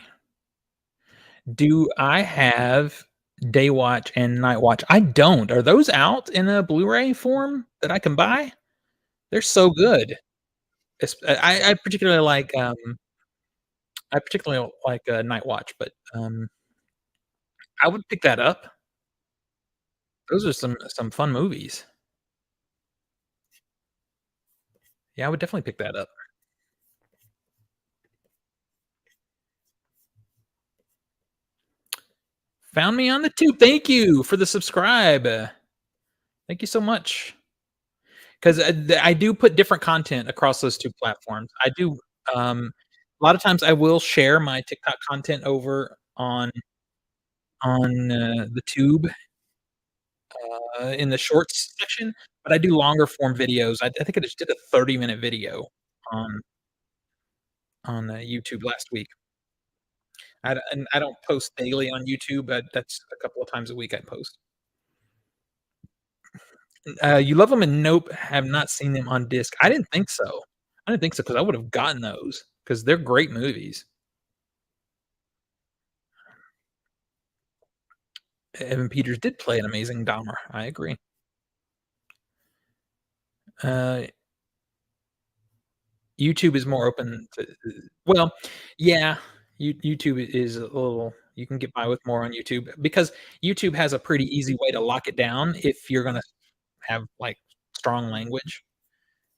[SPEAKER 1] Do I have day watch and night watch? I don't. Are those out in a Blu-ray form that I can buy? They're so good. I particularly like, Night Watch, but, I would pick that up. Those are some fun movies. Yeah, I would definitely pick that up. Found me on the tube. Thank you for the subscribe. Thank you so much. 'Cause, I do put different content across those 2 platforms. I do, a lot of times I will share my TikTok content over on the tube, in the shorts section, but I do longer form videos. I think I just did a 30-minute video on YouTube last week. I don't post daily on YouTube, but that's a couple of times a week I post. You Love 'Em and Nope, have not seen them on disc. I didn't think so. I didn't think so because I would've gotten those because 'cause they're great movies. Evan Peters did play an amazing Dahmer, I agree. Uh, YouTube is more open to well, yeah, YouTube is a little you can get by with more on YouTube because YouTube has a pretty easy way to lock it down if you're gonna have, like, strong language,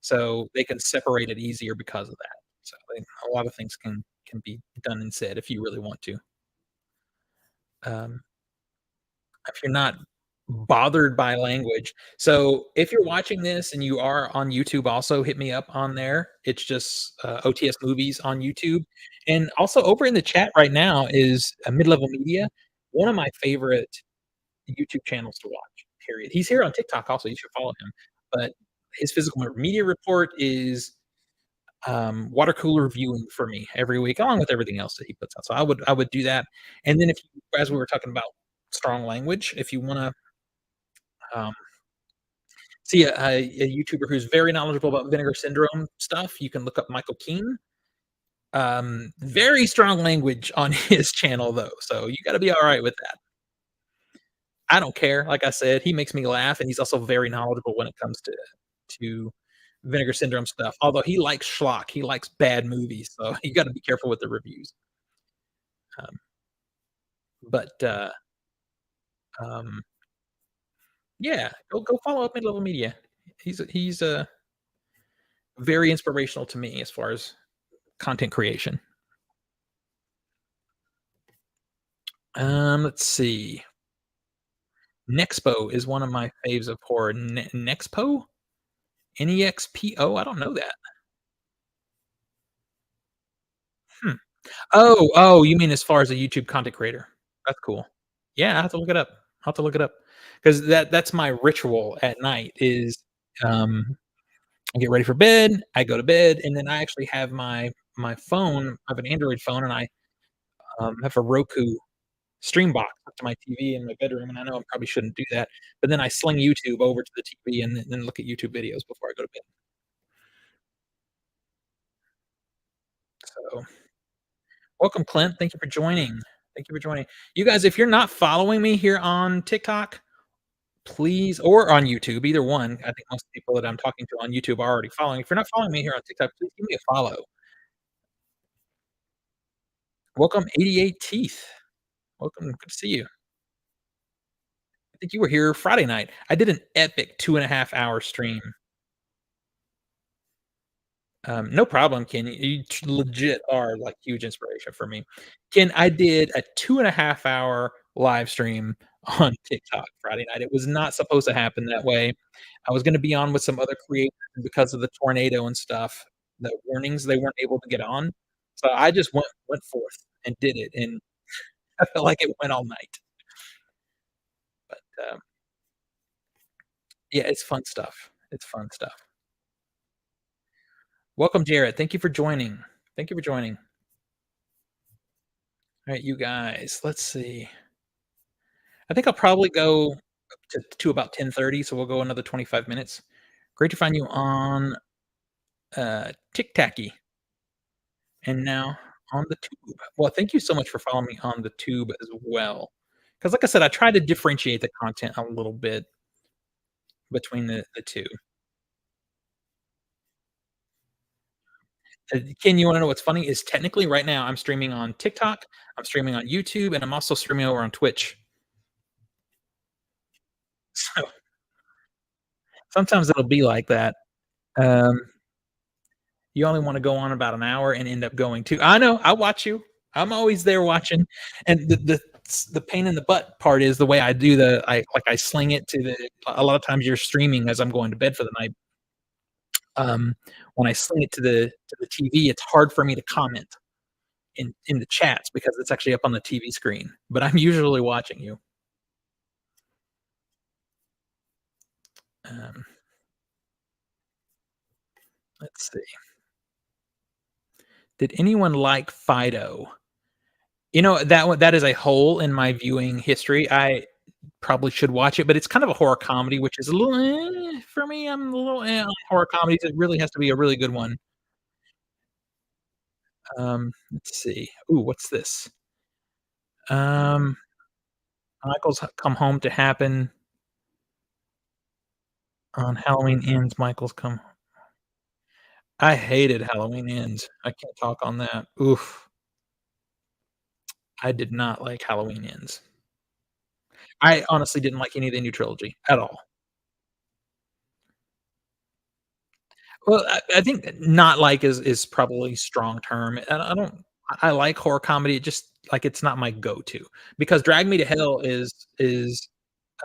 [SPEAKER 1] so they can separate it easier because of that. So, a lot of things can be done and said if you really want to. Um, if you're not bothered by language. So, if you're watching this and you are on YouTube also, hit me up on there. It's just, OTS Movies on YouTube, and also over in the chat right now is, Mid-Level Media, one of my favorite YouTube channels to watch, period. He's here on TikTok also, you should follow him, but his physical media report is, water cooler viewing for me every week, along with everything else that he puts out. So I would do that, and then if you as we were talking about strong language, if you wanna, um, see a YouTuber who's very knowledgeable about vinegar syndrome stuff, you can look up Michael Keane. Very strong language on his channel though, so you gotta be alright with that. I don't care, like I said, he makes me laugh, and he's also very knowledgeable when it comes to vinegar syndrome stuff, although he likes schlock, he likes bad movies, so you gotta be careful with the reviews. Um, but, um, yeah, go follow up Mid-Level Media. He's very inspirational to me as far as content creation. Let's see. Nexpo is one of my faves of horror. Nexpo? Nexpo? I don't know that. Hmm. Oh, you mean as far as a YouTube content creator? That's cool. Yeah, I have to look it up. I'll have to look it up. 'cause that's my ritual at night is, um, I get ready for bed, I go to bed, and then I actually have my phone I have an Android phone, and I, have a Roku stream box up to my TV in my bedroom, and I know I probably shouldn't do that, but then I sling YouTube over to the TV and then look at YouTube videos before I go to bed. So, welcome, Clint. Thank you for joining. Thank you for joining. You guys, if you're not following me here on TikTok, please or on YouTube, either one. I think most people that I'm talking to on YouTube are already following. If you're not following me here on TikTok, please give me a follow. Welcome, 88 Teeth. Welcome. Good to see you. I think you were here Friday night. I did an epic 2.5 hour stream. No problem, Ken. You legit are like huge inspiration for me. Ken, I did a 2.5 hour live stream on TikTok Friday night. It was not supposed to happen that way. I was gonna be on with some other creators, and because of the tornado and stuff, the warnings, they weren't able to get on. So I just went forth and did it, and I felt like it went all night. But, yeah, it's fun stuff. It's fun stuff. Welcome, Jared. Thank you for joining. Thank you for joining. Alright, you guys, let's see. I think I'll probably go to about 10:30, so we'll go another 25 minutes. Great to find you on, TikTaky, and now on the tube. Well, thank you so much for following me on the tube as well. Because, like I said, I try to differentiate the content a little bit between the 2. Ken, you wanna know what's funny? Is technically right now I'm streaming on TikTok, I'm streaming on YouTube, and I'm also streaming over on Twitch. So, sometimes it'll be like that. Um You only wanna go on about an hour and end up going 2. I know, I watch you. I'm always there watching, and the pain in the butt part is the way I do I sling it to the a lot of times you're streaming as I'm going to bed for the night. When I sling it to the TV, it's hard for me to comment in the chats because it's actually up on the TV screen, but I'm usually watching you. Um, let's see. Did anyone like Fido? You know, that is a hole in my viewing history. I probably should watch it, but it's kind of a horror comedy, which is a little, for me, I'm a little, on horror comedies. It really has to be a really good one. Let's see. Ooh, what's this? Um, Michael's Come Home to Happen on Halloween Ends. Michael's Come I hated Halloween Ends. I can't talk on that. Oof. I did not like Halloween Ends. I honestly didn't like any of the new trilogy at all. Well, I think not like is probably strong term. And I don't I like horror comedy, it just like, it's not my go-to because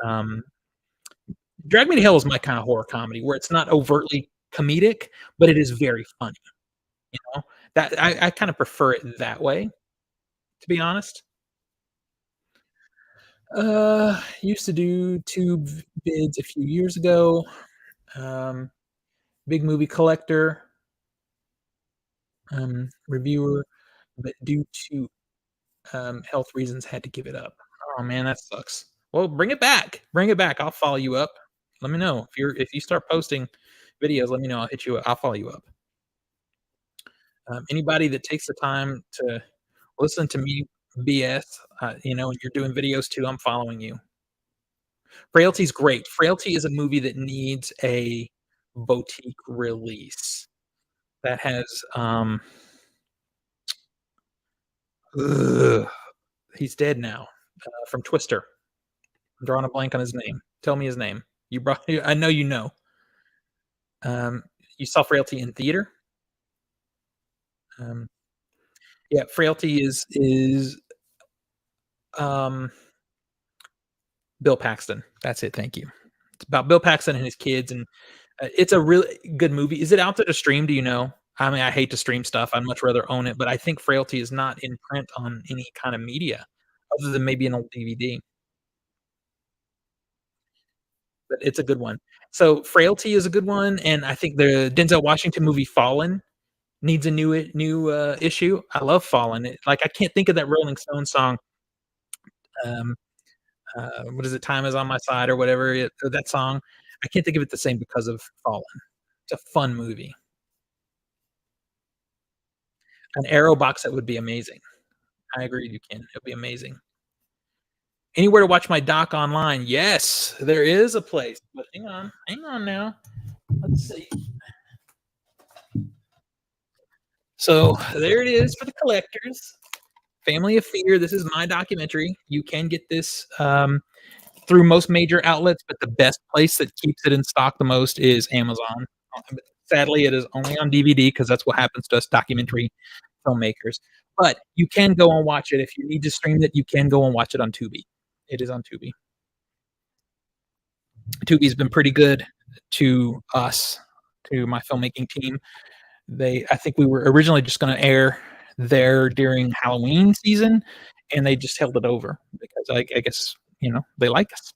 [SPEAKER 1] um Drag Me to Hell is my kinda horror comedy where it's not overtly comedic, but it is very funny, you know? That I kinda prefer it that way, to be honest. Used to do tube bids a few years ago, um, big movie collector, reviewer, but due to health reasons, had to give it up. Oh, man, that sucks. Well, bring it back. Bring it back. I'll follow you up. Let me know if you start posting videos. Let me know. I'll hit you up. I'll follow you up. Anybody that takes the time to listen to me BS, and you're doing videos too, I'm following you. Frailty's great. Frailty is a movie that needs a boutique release that has ugh, he's dead now, from Twister. I'm drawing a blank on his name. Tell me his name. You brought I know you know. Um, you saw Frailty in theater? Um, yeah, Frailty is, um, Bill Paxton. That's it, thank you. It's about Bill Paxton and his kids, and, it's a really good movie. Is it out there to stream, do you know? I mean, I hate to stream stuff, I'd much rather own it, but I think Frailty is not in print on any kind of media other than maybe an old DVD. but it's a good one. So, Frailty is a good one, and I think the Denzel Washington movie Fallen needs a new issue. I love Fallen. Like, I can't think of that Rolling Stones song, um, what is it? Time Is on My Side or whatever or that song. I can't think of it the same because of Fallen. It's a fun movie. An Arrow box set would be amazing. I agree, you can. It'd be amazing. Anywhere to watch my doc online? Yes, there is a place, but hang on now. Let's see. So there it is for the collectors. Family of Fear. This is my documentary. You can get this through most major outlets, but the best place that keeps it in stock the most is Amazon. Sadly, it is only on DVD because that's what happens to us documentary filmmakers. But you can go and watch it. If you need to stream it, you can go and watch it on Tubi. It is on Tubi. Tubi's been pretty good to us, to my filmmaking team. I think we were originally just going to air there during Halloween season, and they just held it over because I guess they like us.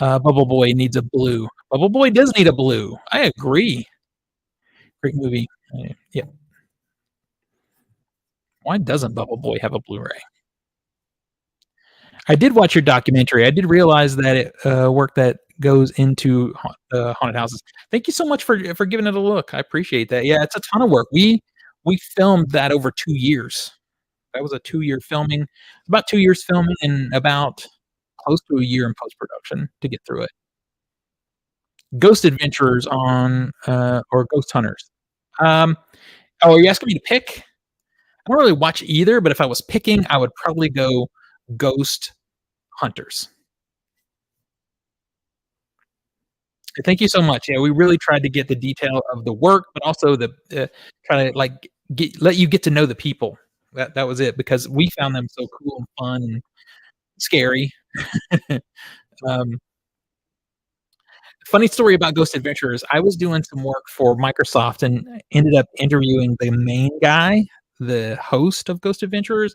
[SPEAKER 1] Bubble Boy needs a blue. Bubble Boy does need a blue. I agree. Great movie. Yeah. Why doesn't Bubble Boy have a Blu-ray? I did watch your documentary. I did realize that work that goes into haunted houses. Thank you so much for giving it a look. I appreciate that. Yeah, it's a ton of work. We filmed that over 2 years. That was a 2 year filming, about 2 years filming, and about close to a year in post production to get through it. Ghost Adventurers on or Ghost Hunters. Um, oh, are you asking me to pick? I don't really watch either, but if I was picking, I would probably go Ghost Hunters. Thank you so much. Yeah, we really tried to get the detail of the work, but also the try to like let you get to know the people. That was it because we found them so cool and fun and scary. um, Funny story about Ghost Adventurers. I was doing some work for Microsoft and ended up interviewing the main guy, the host of Ghost Adventurers.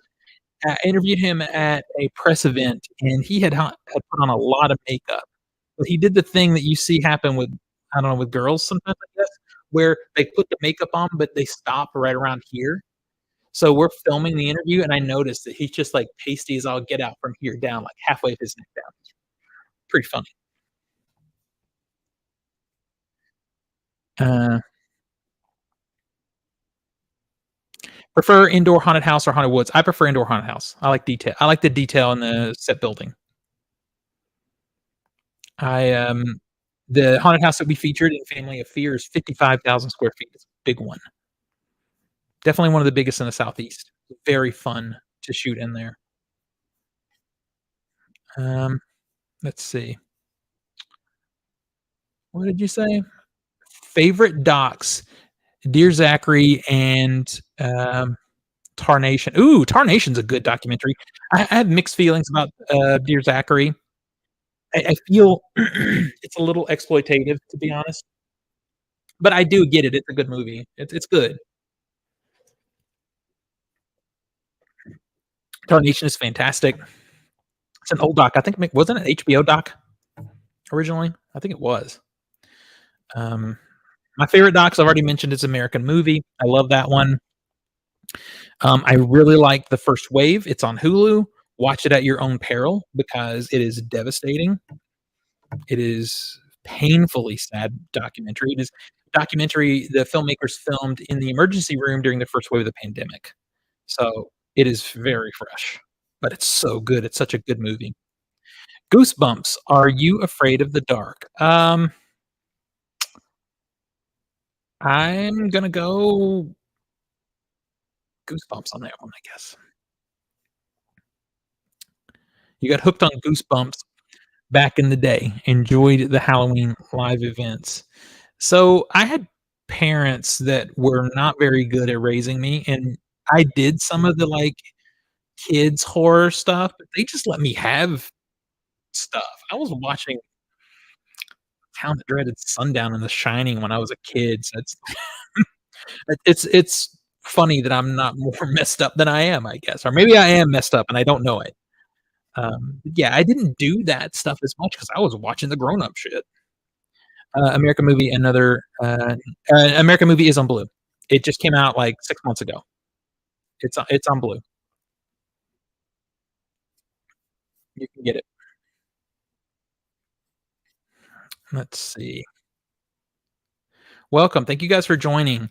[SPEAKER 1] I interviewed him at a press event, and he had put on a lot of makeup. But he did the thing that you see happen with, I don't know, with girls sometimes, I guess, where they put the makeup on, but they stop right around here. So we're filming the interview, and I noticed that he's just like pasty as all get out from here down, like halfway of his neck down. Pretty funny. Uh, Prefer indoor haunted house or haunted woods? I prefer indoor haunted house. I like detail. I like the detail in the set building. I The haunted house that we featured in Family of Fear is 55,000 square feet. It's a big one. Definitely one of the biggest in the Southeast. Very fun to shoot in there. Um, let's see. What did you say? Favorite docs: Dear Zachary and Tarnation. Ooh, Tarnation's a good documentary. I have mixed feelings about Dear Zachary. I feel it's a little exploitative, to be honest, but I do get it. It's a good movie. It's good. Tarnation is fantastic. It's an old doc. I think wasn't it HBO doc originally? I think it was. Um, my favorite docs I've already mentioned is American Movie. I love that one. I really like The First Wave. It's on Hulu. Watch it at your own peril because it is devastating. It is painfully sad documentary. It is a documentary the filmmakers filmed in the emergency room during the first wave of the pandemic. So it is very fresh, but it's so good. It's such a good movie. Goosebumps. Are you afraid of the dark? I'm gonna go Goosebumps on that one, I guess. You got hooked on Goosebumps back in the day, enjoyed the Halloween live events. So I had parents that were not very good at raising me, and I did some of the like kids horror stuff, but they just let me have stuff. I was watching Town That Dreaded Sundown and The Shining when I was a kid. So it's funny that I'm not more messed up than I am, I guess, or maybe I am messed up and I don't know it. Yeah, I didn't do that stuff as much because I was watching the grown-up shit. American Movie, American Movie is on Blue. It just came out, like, 6 months ago. It's on Blue. You can get it. Let's see. Welcome. Thank you guys for joining.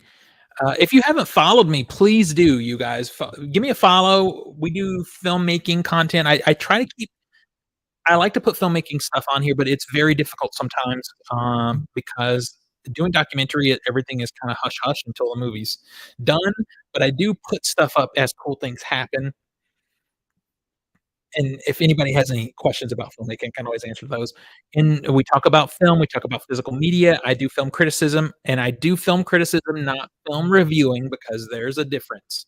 [SPEAKER 1] If you haven't followed me, please do, you guys. Give me a follow. We do filmmaking content. I try to keep I like to put filmmaking stuff on here, but it's very difficult sometimes, because doing documentary, everything is kinda hush hush until the movie's done, but I do put stuff up as cool things happen, and if anybody has any questions about filmmaking, I can always answer those. And we talk about film, we talk about physical media, I do film criticism, and I do film criticism, not film reviewing, because there's a difference.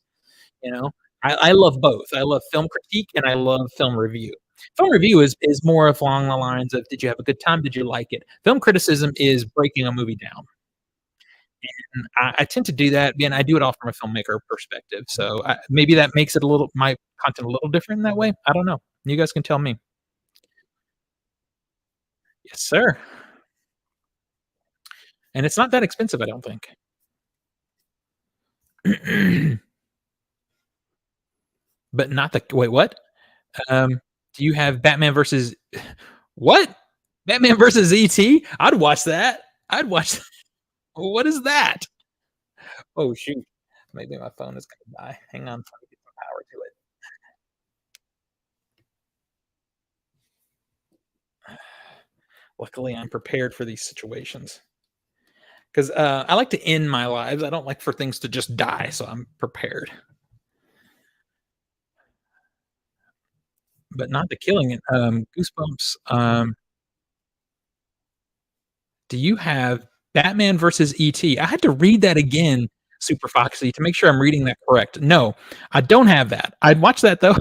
[SPEAKER 1] You know? I love both. I love film critique and I love film review. Film review is more of along the lines of, "Did you have a good time? Did you like it?" Film criticism is breaking a movie down, and I tend to do that, and I do it all from a filmmaker perspective, so maybe that makes it a little my content a little different in that way. I don't know. You guys can tell me. Yes, sir. And it's not that expensive, I don't think. But not the wait, what? Um, do you have Batman versus what? Batman versus ET? I'd watch that. I'd watch what is that? Oh, shoot. Maybe my phone is gonna die. Hang on, let me get some power to it. Luckily, I'm prepared for these situations 'cause, I like to end my lives. I don't like for things to just die, so I'm prepared, but not the killing it. Goosebumps, do you have Batman versus ET? I had to read that again, Super Foxy, to make sure I'm reading that correct. No, I don't have that. I'd watch that though.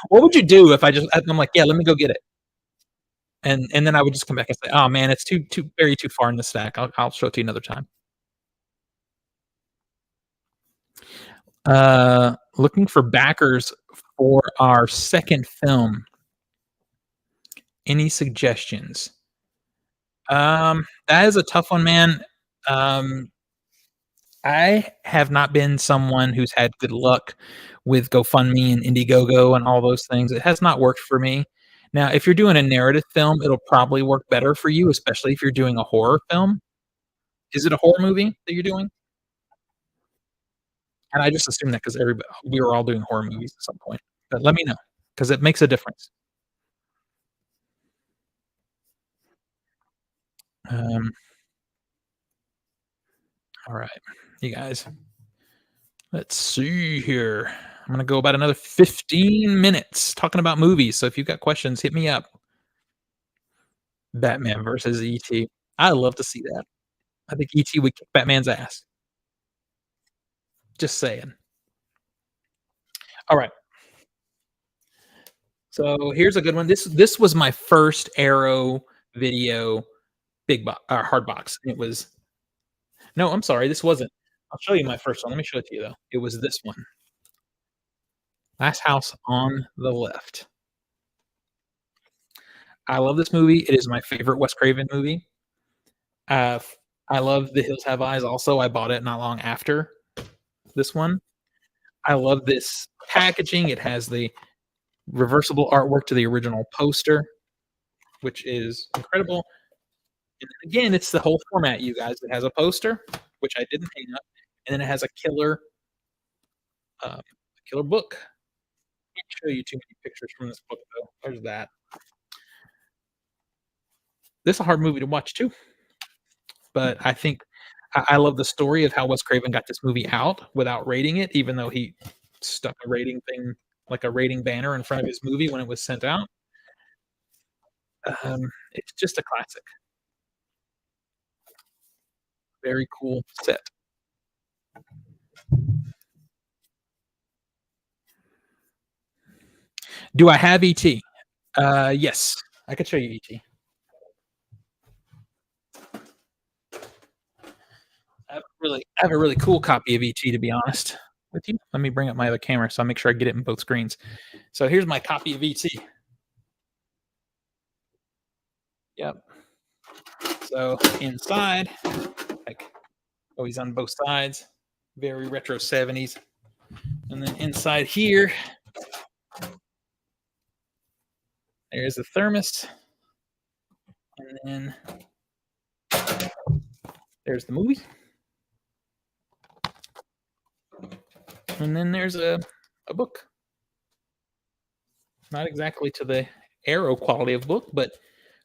[SPEAKER 1] What would you do if I'm like, "Yeah, let me go get it." And then I would just come back and say, "Oh, man, it's too very too far in the stack. I'll show it to you another time." Looking for backers for our second film. Any suggestions? That is a tough one, man. Um, I have not been someone who's had good luck with GoFundMe and Indiegogo and all those things. It has not worked for me. Now, if you're doing a narrative film, it'll probably work better for you, especially if you're doing a horror film. Is it a horror movie that you're doing? And I just assumed that because everybody we were all doing horror movies at some point. But let me know because it makes a difference. Um, all right, you guys. Let's see here. I'm gonna go about another 15 minutes talking about movies. So if you've got questions, hit me up. Batman versus ET. I love to see that. I think ET would kick Batman's ass. Just saying. All right. So here's a good one. This was my first Arrow video big box or hard box. It was no, I'm sorry, this wasn't. I'll show you my first one. Let me show it to you though. It was this one. Last House on the Left. I love this movie. It is my favorite Wes Craven movie. Uh, I love The Hills Have Eyes also. I bought it not long after this one. I love this packaging. It has the reversible artwork to the original poster, which is incredible. And again, it's the whole format, you guys. It has a poster, which I didn't hang up, and then it has a killer book. Can't show you too many pictures from this book though. There's that. This is a hard movie to watch too, but I think I love the story of how Wes Craven got this movie out without rating it, even though he stuck a rating thing like a rating banner in front of his movie when it was sent out. It's just a classic. Very cool set. Do I have ET? Yes, I could show you ET. I have a really cool copy of ET, to be honest. with you? Let me bring up my other camera so I make sure I get it in both screens. So here's my copy of ET. Yep. So inside, like always on both sides, very retro 70s. And then inside here, there's the thermos. And then there's the movie. And then there's a book. Not exactly to the Arrow quality of book, but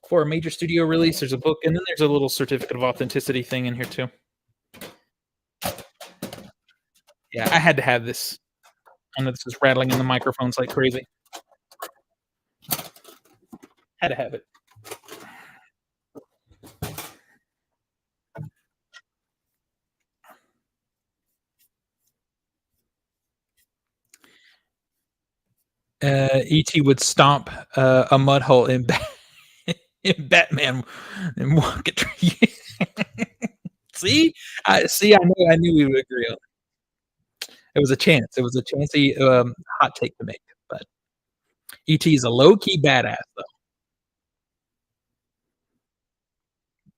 [SPEAKER 1] for a major studio release, there's a book. And then there's a little certificate of authenticity thing in here, too. Yeah, I had to have this. I know this is rattling in the microphones like crazy. Had to have it. ET would stomp a mud hole in, in Batman and walk it. See, I knew we would agree on. It was a chance. It was a chancy hot take to make, but ET is a low key badass though.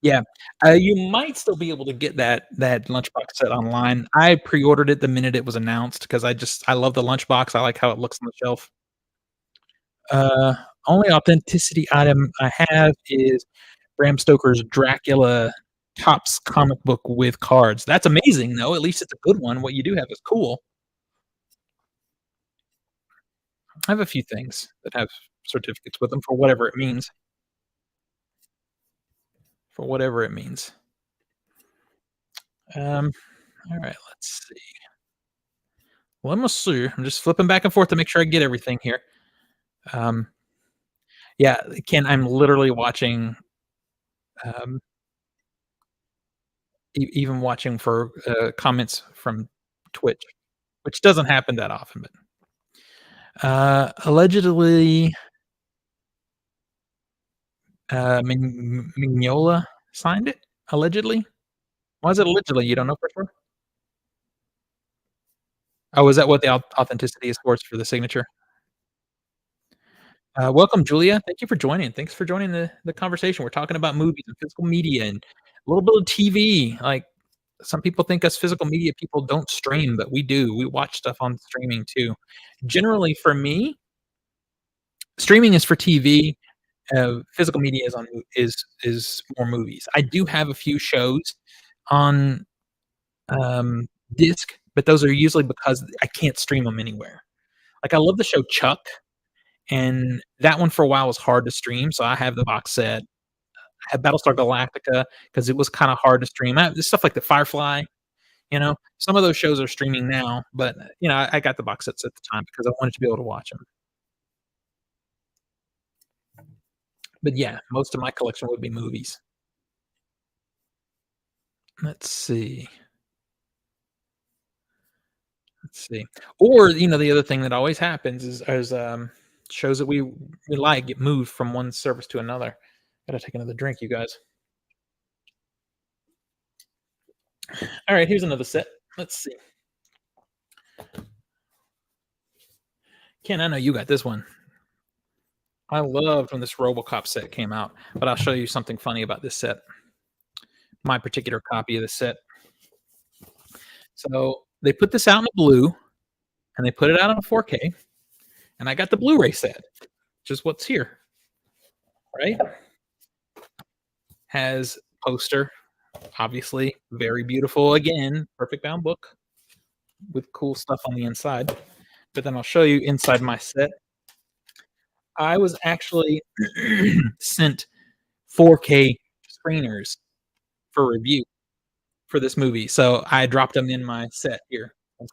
[SPEAKER 1] Yeah, you might still be able to get that lunchbox set online. I pre-ordered it the minute it was announced because I love the lunchbox. I like how it looks on the shelf. Uh, Only authenticity item I have is Bram Stoker's Dracula Topps comic book with cards. That's amazing, though. At least it's a good one. What you do have is cool. I have a few things that have certificates with them for whatever it means. For whatever it means. Um, all right, let's see. Well, let me see. I'm just flipping back and forth to make sure I get everything here. Um, yeah, Ken, I'm literally watching, um, even watching for comments from Twitch, which doesn't happen that often. But allegedly, Mignola signed it. Allegedly, why is it allegedly? You don't know for sure. Oh, is that what the authenticity is for the signature? Welcome, Julia. Thank you for joining. Thanks for joining the conversation. We're talking about movies and physical media and a little bit of TV. Like some people think us physical media people don't stream, but we do. We watch stuff on streaming too. Generally, for me, streaming is for TV. Physical media is more movies. I do have a few shows on disc, but those are usually because I can't stream them anywhere. Like I love the show Chuck, and that one for a while was hard to stream, so I have the box set. I have Battlestar Galactica because it was kind of hard to stream. There's stuff like the Firefly, some of those shows are streaming now, but I got the box sets at the time because I wanted to be able to watch them. But yeah, most of my collection would be movies. Let's see. Let's see. Or, the other thing that always happens is shows that we like get moved from one service to another. Gotta take another drink, you guys. All right, here's another set. Let's see. Ken, I know you got this one. I loved when this RoboCop set came out, but I'll show you something funny about this set. My particular copy of the set. So they put this out in blue, and they put it out on 4K, and I got the Blu-ray set, which is what's here. Right? Has poster, obviously very beautiful. Again, perfect bound book with cool stuff on the inside. But then I'll show you inside my set. I was actually sent 4K screeners for review for this movie, so I dropped them in my set here. I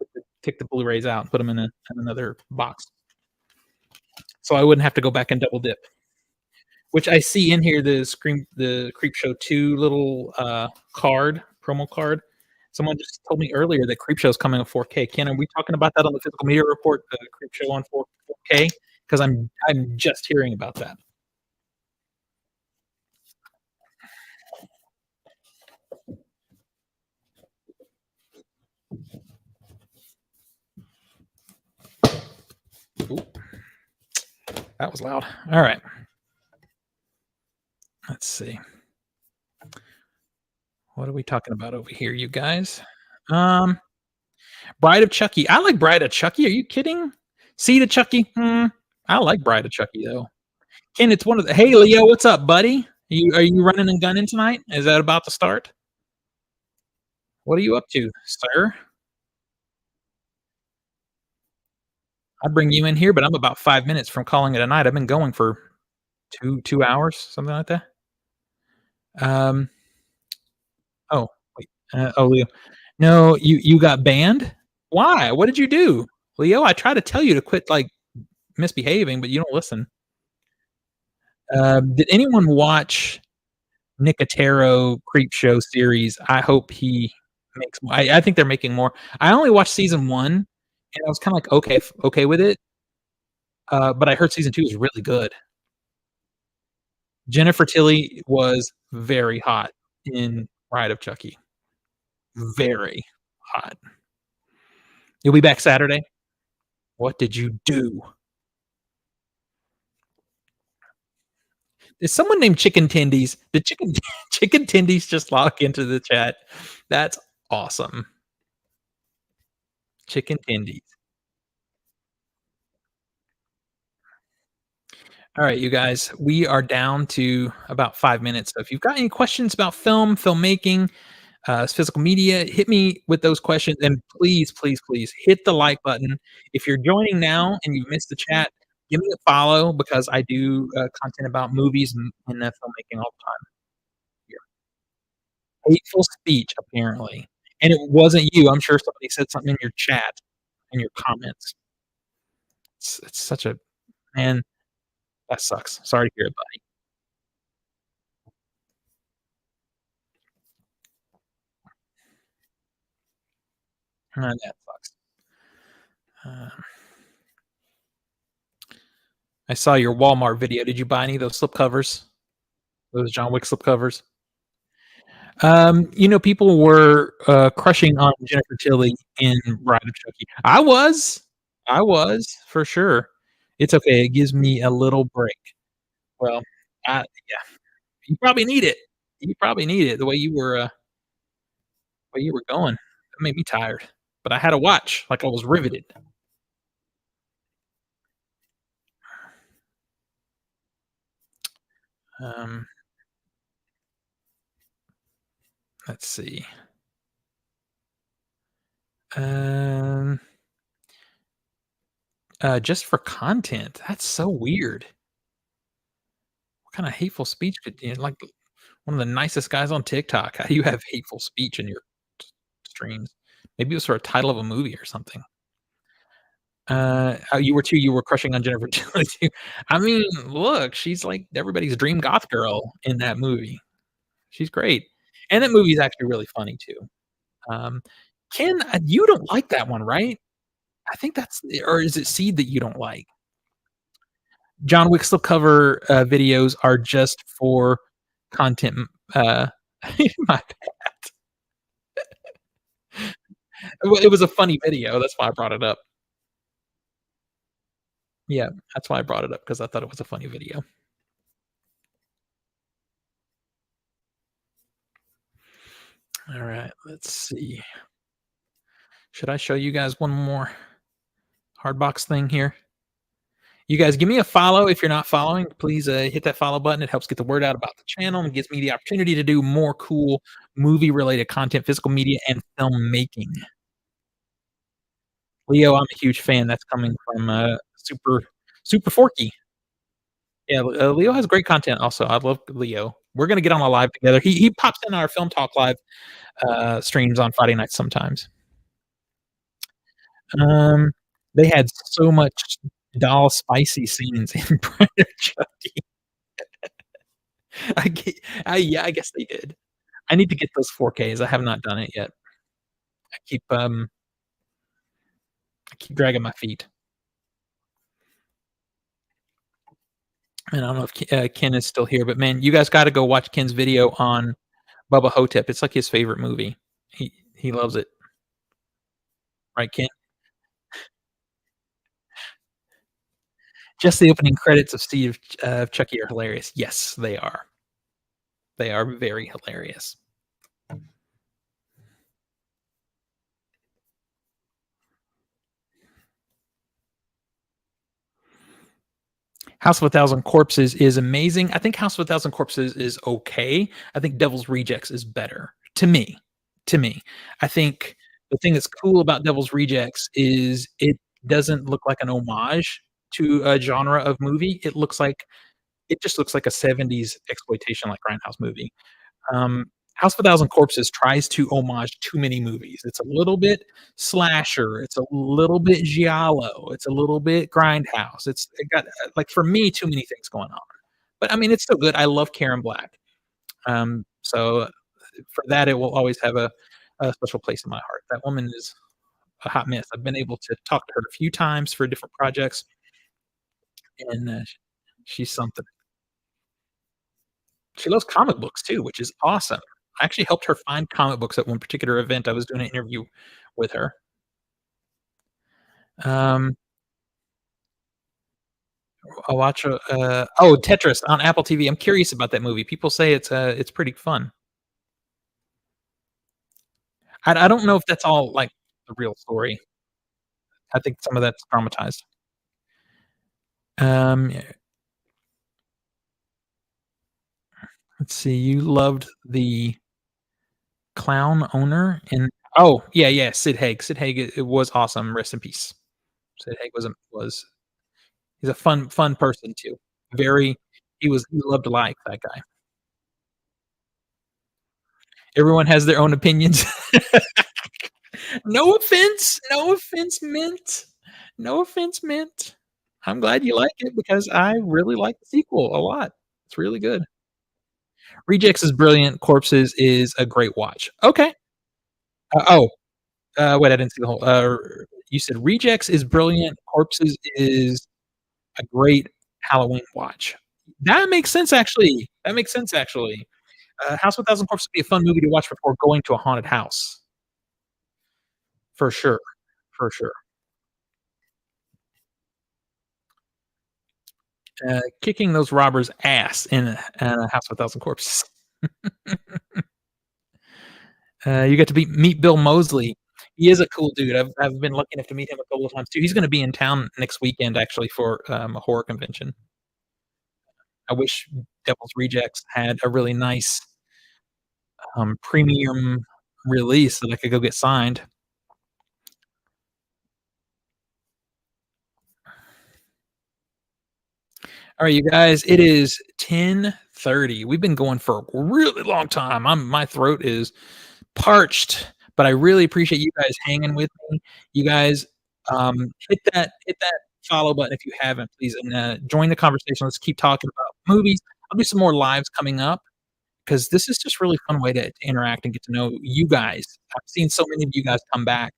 [SPEAKER 1] took the Blu-rays out and put them in another box, so I wouldn't have to go back and double dip. Which I see in here the Creepshow 2 little promo card. Someone just told me earlier that Creepshow's coming in 4K. Ken, are we talking about that on the physical media report, the Creepshow on 4K? Because I'm just hearing about that. Ooh, that was loud. All right. Let's see. What are we talking about over here, you guys? Um, Bride of Chucky. I like Bride of Chucky. Are you kidding? Seed of Chucky? I like Bride of Chucky though. Ken, it's one of the. Hey, Leo, what's up, buddy? Are you running and gunning tonight? Is that about to start? What are you up to, sir? I'd bring you in here, but I'm about 5 minutes from calling it a night. I've been going for two hours, something like that. Um. Oh, wait. Oh, Leo. No, you got banned. Why? What did you do, Leo? I try to tell you to quit like misbehaving, but you don't listen. Did anyone watch Nicotero Creep Show series? I hope he makes. I think they're making more. I only watched season one, and I was kind of like okay with it. But I heard season two is really good. Jennifer Tilly was very hot in Bride of Chucky. Very hot. You'll be back Saturday. What did you do? Is someone named Chicken Tendies? The chicken Chicken Tendies just log into the chat. That's awesome. Chicken Tendies. All right, you guys, we are down to about 5 minutes. So if you've got any questions about film, filmmaking, physical media, hit me with those questions. And please, please, please hit the like button. If you're joining now and you missed the chat, give me a follow because I do content about movies and filmmaking all the time here. Hateful speech, apparently. And it wasn't you. I'm sure somebody said something in your chat, in your comments. It's such a, man, that sucks. Sorry to hear it, buddy. That sucks. Uh, I saw your Walmart video. Did you buy any of those slip covers? Those John Wick slip covers? People were crushing on Jennifer Tilly in Bride of Chucky. I was for sure. It's okay. It gives me a little break. Well, yeah, you probably need it. You probably need it. The way you were going, that made me tired. But I had to watch, like I was riveted. Um, let's see. Um, just for content. That's so weird. What kind of hateful speech could you like? One of the nicest guys on TikTok. How do you have hateful speech in your streams? Maybe it was for a title of a movie or something. You were too. You were crushing on Jennifer Tilly too. I mean, look, she's like everybody's dream goth girl in that movie. She's great, and that movie is actually really funny too. Um, Ken, you don't like that one, right? I think that's, or is it Seed that you don't like? John Wick slipcover videos are just for content. Uh, my Well, it was a funny video, that's why I brought it up. Yeah, that's why I brought it up because I thought it was a funny video. Alright, let's see. Should I show you guys one more hard box thing here? You guys give me a follow if you're not following. Please, hit that follow button. It helps get the word out about the channel and gives me the opportunity to do more cool movie-related content, physical media, and filmmaking. Leo, I'm a huge fan. That's coming from, Super Forky. Yeah, Leo has great content also. I love Leo. We're gonna get on a live together. He pops in our Film Talk live streams on Friday nights sometimes. Um, they had so much doll spicy scenes in Predator Chucky. I ge yeah, I guess they did. I need to get those 4Ks. I have not done it yet. I keep, um I keep dragging my feet. And I don't know if Ken is still here, but man, you guys gotta go watch Ken's video on Bubba Hotep. It's like his favorite movie. He loves it. Right, Ken? Just the opening credits of Steve of Chucky are hilarious. Yes, they are. They are very hilarious. House of a Thousand Corpses is amazing. I think House of a Thousand Corpses is okay. I think Devil's Rejects is better to me. To me, I think the thing that's cool about Devil's Rejects is it doesn't look like an homage to a genre of movie. It just looks like a '70s exploitation, like grindhouse movie. House of a Thousand Corpses tries to homage too many movies. It's a little bit slasher, it's a little bit giallo, it's a little bit grindhouse. It got like for me too many things going on. But I mean, it's still good. I love Karen Black. So for that, it will always have a special place in my heart. That woman is a hot mess. I've been able to talk to her a few times for different projects, and she's something. She loves comic books too, which is awesome. I actually helped her find comic books at one particular event. I was doing an interview with her. Um, I watch, Tetris on Apple TV. I'm curious about that movie. People say it's pretty fun. I don't know if that's all, like, the real story. I think some of that's dramatized. Yeah, let's see, you loved the clown owner in yeah, yeah, Sid Haig. Sid Haig, it was awesome, rest in peace. Sid Haig was he's a fun person too. Very he loved life, that guy. Everyone has their own opinions. No offense meant. No offense meant. I'm glad you like it because I really like the sequel a lot. It's really good. Rejects is brilliant, Corpses is a great watch. Okay. Wait, I didn't see the whole you said Rejects is brilliant, Corpses is a great Halloween watch. That makes sense, actually. That makes sense, actually. House of a Thousand Corpses would be a fun movie to watch before going to a haunted house, for sure, for sure. Kicking those robbers' ass in a House of a Thousand Corpses. You get to meet Bill Moseley. He is a cool dude. I've been lucky enough to meet him a couple of times too. He's gonna be in town next weekend actually for, a horror convention. I wish Devil's Rejects had a really nice, premium release that I could go get signed. Alright, you guys, it is 10:30. We've been going for a really long time. My throat is parched, but I really appreciate you guys hanging with me. You guys, hit that follow button if you haven't, please, and, join the conversation. Let's keep talking about movies. I'll do some more lives coming up because this is just really fun way to interact and get to know you guys. I've seen so many of you guys come back.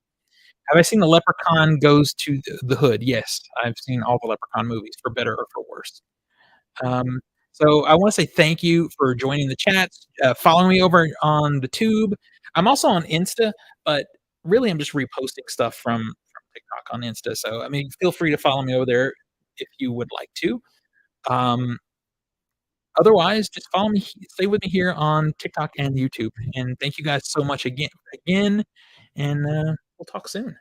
[SPEAKER 1] Have I seen The Leprechaun Goes to the Hood? Yes, I've seen all the Leprechaun movies for better or for worse. Um, so I want to say thank you for joining the chats, following me over on the tube. I'm also on Insta, but really I'm just reposting stuff from TikTok on Insta. So I mean, feel free to follow me over there if you would like to. Um, Otherwise, just follow me, stay with me here on TikTok and YouTube. And thank you guys so much again, and we'll talk soon.